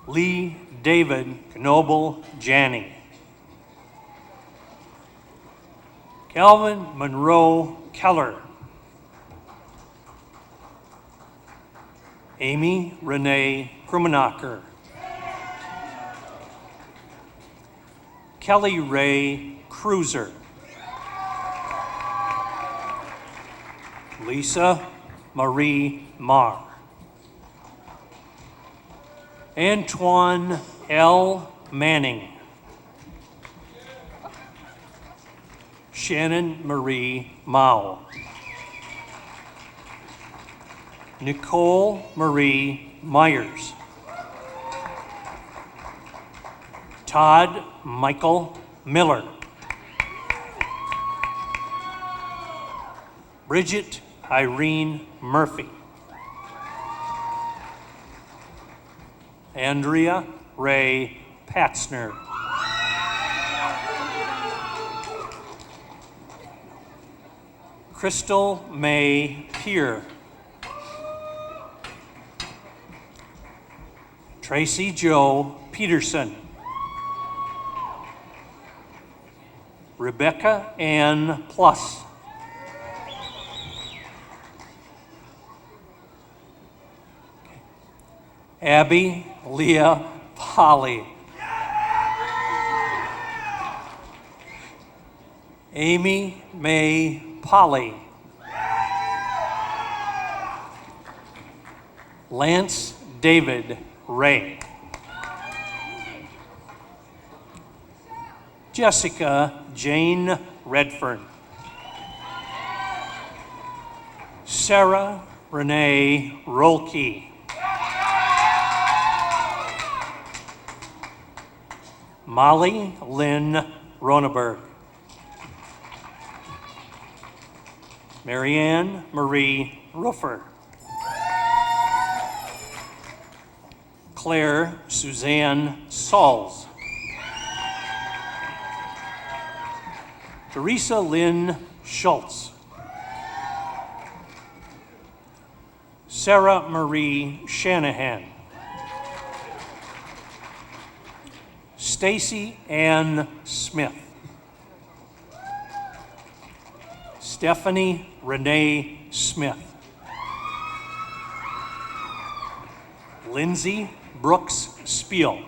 Lee David Knoble Janney. Calvin Monroe Keller. Amy Renee Krumenacher. Kelly Ray Cruiser. Lisa Marie Marr. Antoine L. Manning. Shannon Marie Mao. Nicole Marie Myers. Todd Michael Miller. Bridget Irene Murphy. Andrea Ray Patzner. Crystal May Peer. Tracy Jo Peterson. Rebecca Ann Plus. Abby Leah Polly. Amy May Polly. Lance David Ray. Jessica Jane Redfern. Sarah Renee Rolke. Molly Lynn Roneberg. Marianne Marie Ruffer. Claire Suzanne Sauls. Teresa Lynn Schultz. Sarah Marie Shanahan. Stacy Ann Smith. Stephanie Renee Smith. Lindsay Brooks Spiel.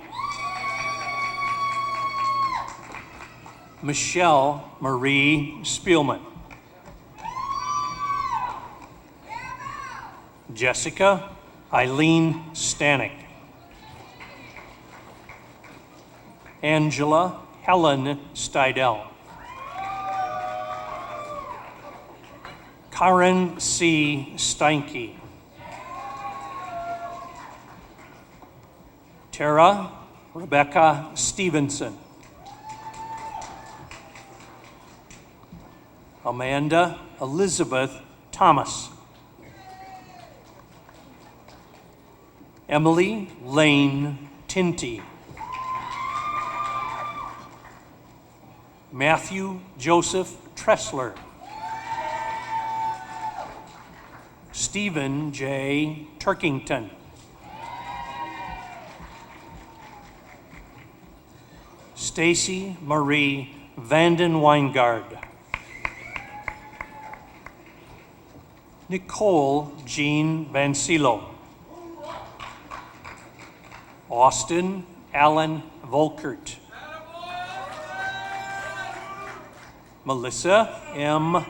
Michelle Marie Spielman. Jessica Eileen Stanek. Angela Helen Steidel. Karen C. Steinke. Tara Rebecca Stevenson. Amanda Elizabeth Thomas. Emily Lane Tinty. Matthew Joseph Tressler. Stephen J. Turkington. Stacy Marie Vanden Weingard. Nicole Jean Vancillo. Austin Allen Volkert. Melissa M.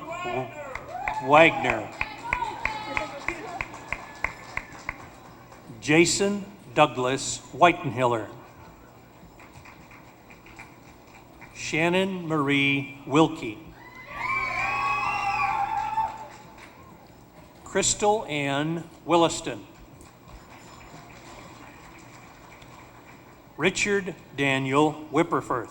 Wagner. Jason Douglas Whitenhiller. Shannon Marie Wilkie. Crystal Ann Williston. Richard Daniel Whipperfirth.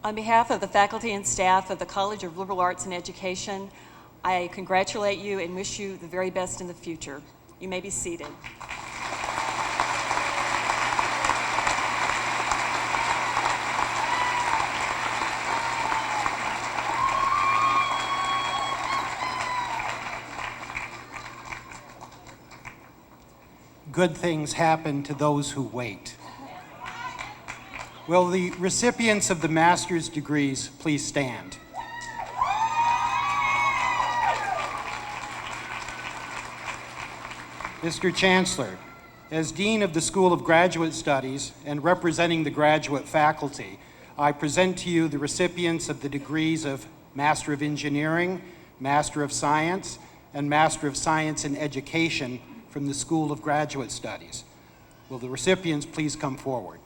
On behalf of the faculty and staff of the College of Liberal Arts and Education, I congratulate you and wish you the very best in the future. You may be seated. Good things happen to those who wait. Will the recipients of the master's degrees please stand? Mr. Chancellor, as Dean of the School of Graduate Studies and representing the graduate faculty, I present to you the recipients of the degrees of Master of Engineering, Master of Science, and Master of Science in Education from the School of Graduate Studies. Will the recipients please come forward?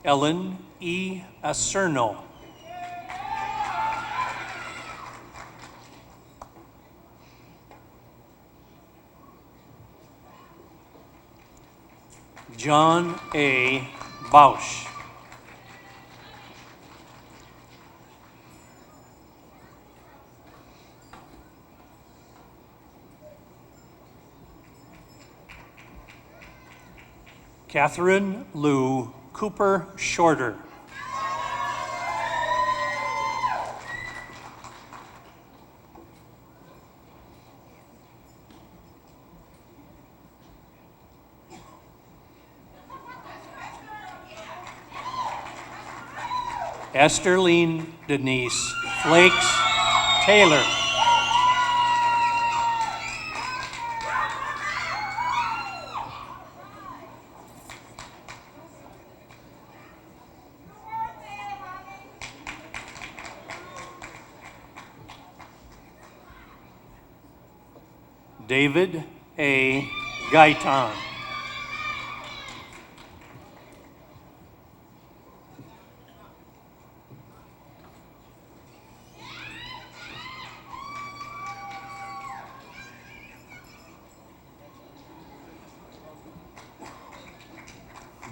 Ellen E. Acerno. John A. Bausch. Catherine Lou Cooper Shorter. Esterline Denise Flakes Taylor. David A. Gaitan.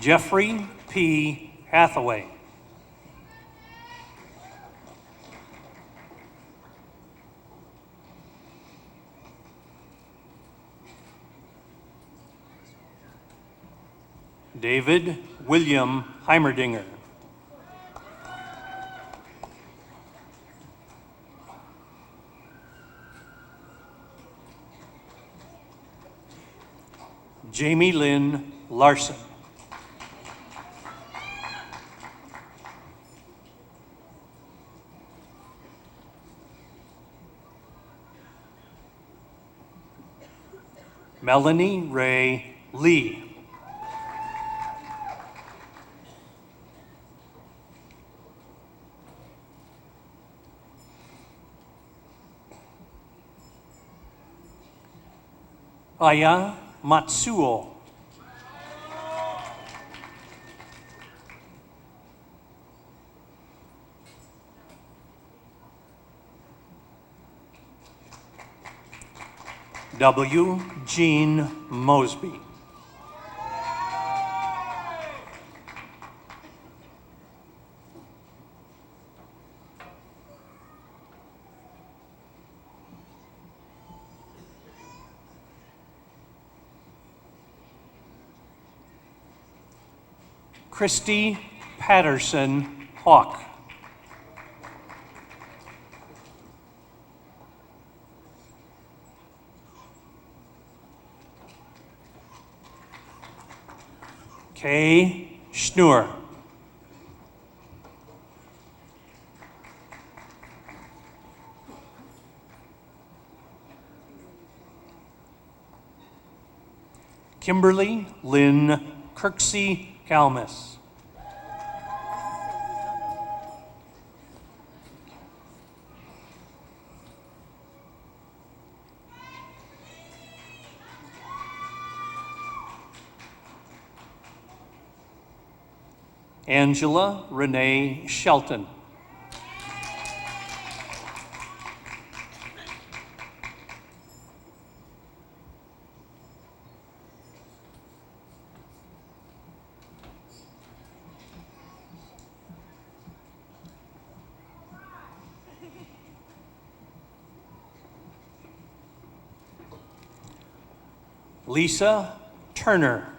Jeffrey P. Hathaway. David William Heimerdinger. Jamie Lynn Larson. Melanie Ray Lee. Aya Matsuo. W. Jean Mosby. Christy Patterson Hawk. Kay Schnur. Kimberly Lynn Kirksey Kalmus. Angela Renee Shelton. Lisa Turner.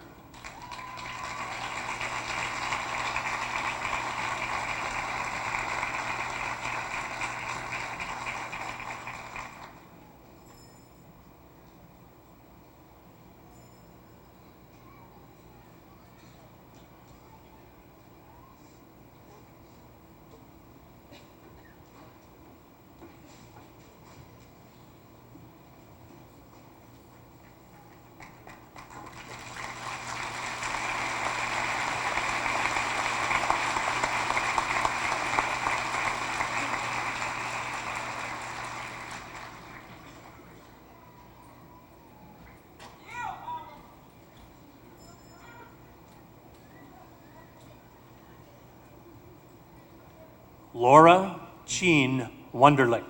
Laura Jean Wunderlich.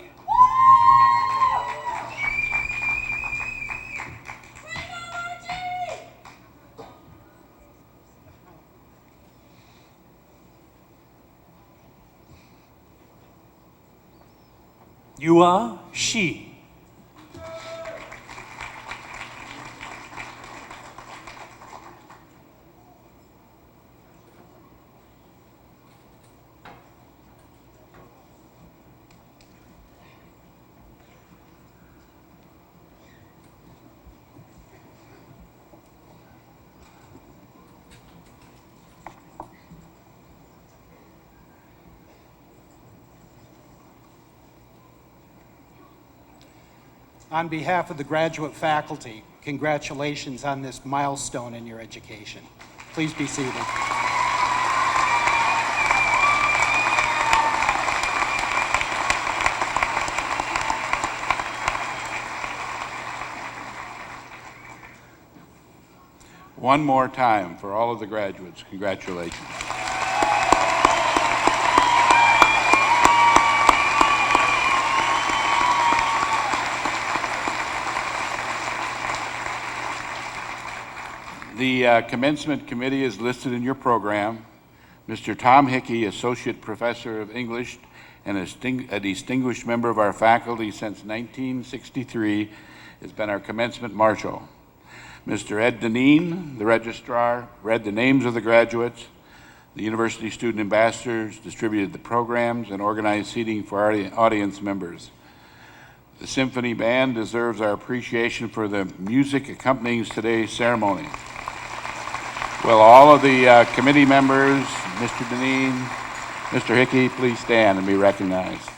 Yua Shi. On behalf of the graduate faculty, congratulations on this milestone in your education. Please be seated. One more time for all of the graduates, congratulations. The commencement committee is listed in your program. Mr. Tom Hickey, Associate Professor of English and a distinguished member of our faculty since 1963, has been our commencement marshal. Mr. Ed Deneen, the registrar, read the names of the graduates. The university student ambassadors distributed the programs and organized seating for our audience members. The symphony band deserves our appreciation for the music accompanying today's ceremony. Will all of the committee members, Mr. Deneen, Mr. Hickey, please stand and be recognized.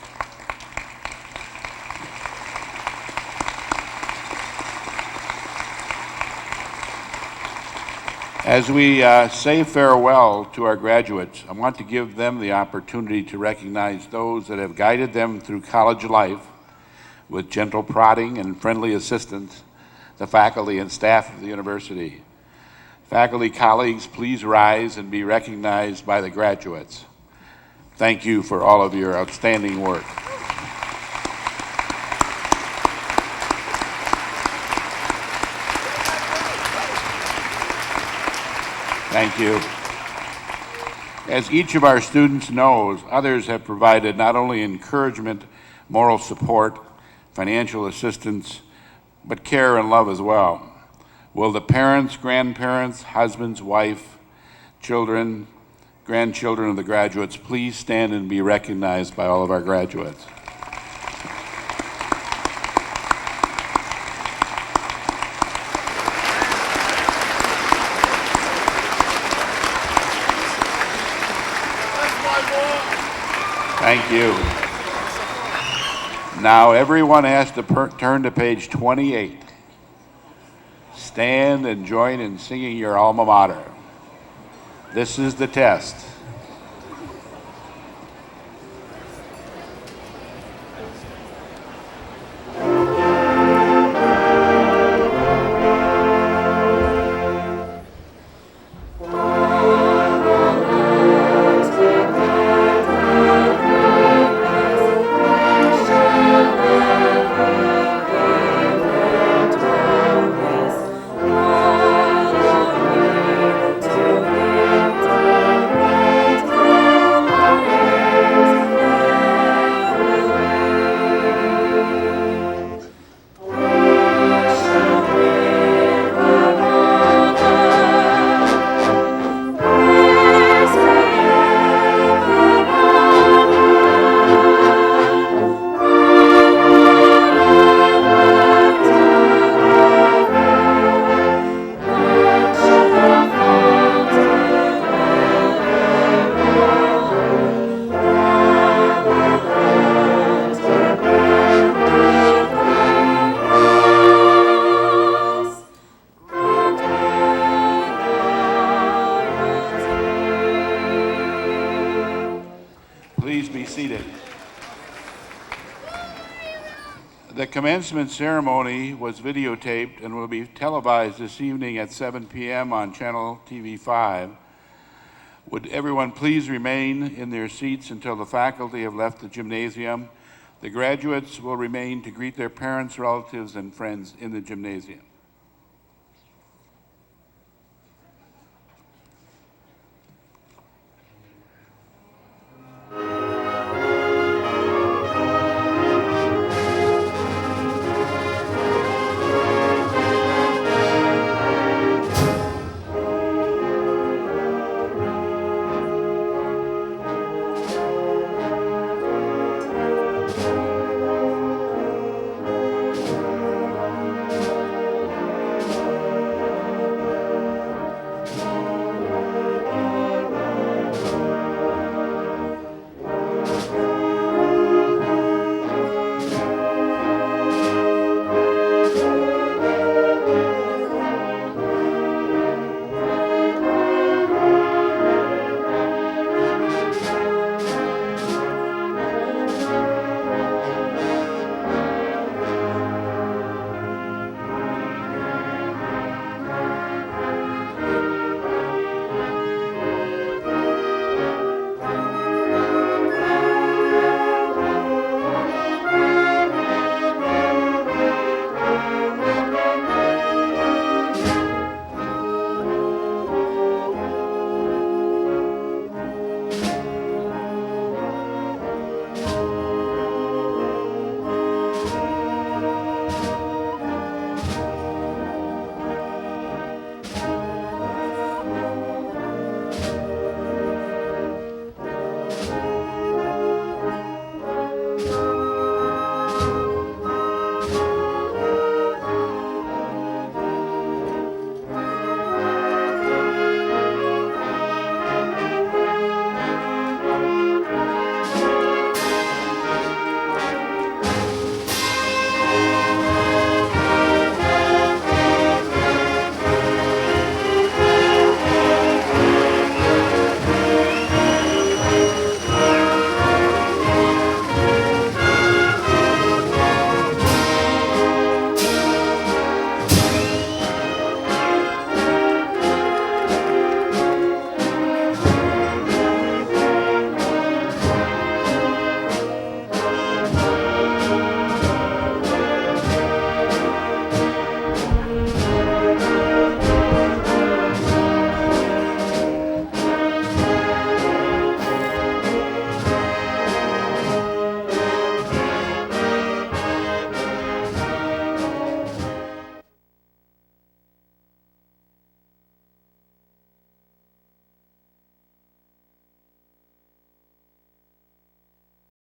As we say farewell to our graduates, I want to give them the opportunity to recognize those that have guided them through college life with gentle prodding and friendly assistance, the faculty and staff of the university. Faculty colleagues, please rise and be recognized by the graduates. Thank you for all of your outstanding work. Thank you. As each of our students knows, others have provided not only encouragement, moral support, financial assistance, but care and love as well. Will the parents, grandparents, husbands, wife, children, grandchildren of the graduates please stand and be recognized by all of our graduates? Thank you. Now everyone has to turn to page 28. Stand and join in singing your alma mater. This is the test. The commencement ceremony was videotaped and will be televised this evening at 7 p.m. on Channel TV 5. Would everyone please remain in their seats until the faculty have left the gymnasium? The graduates will remain to greet their parents, relatives, and friends in the gymnasium.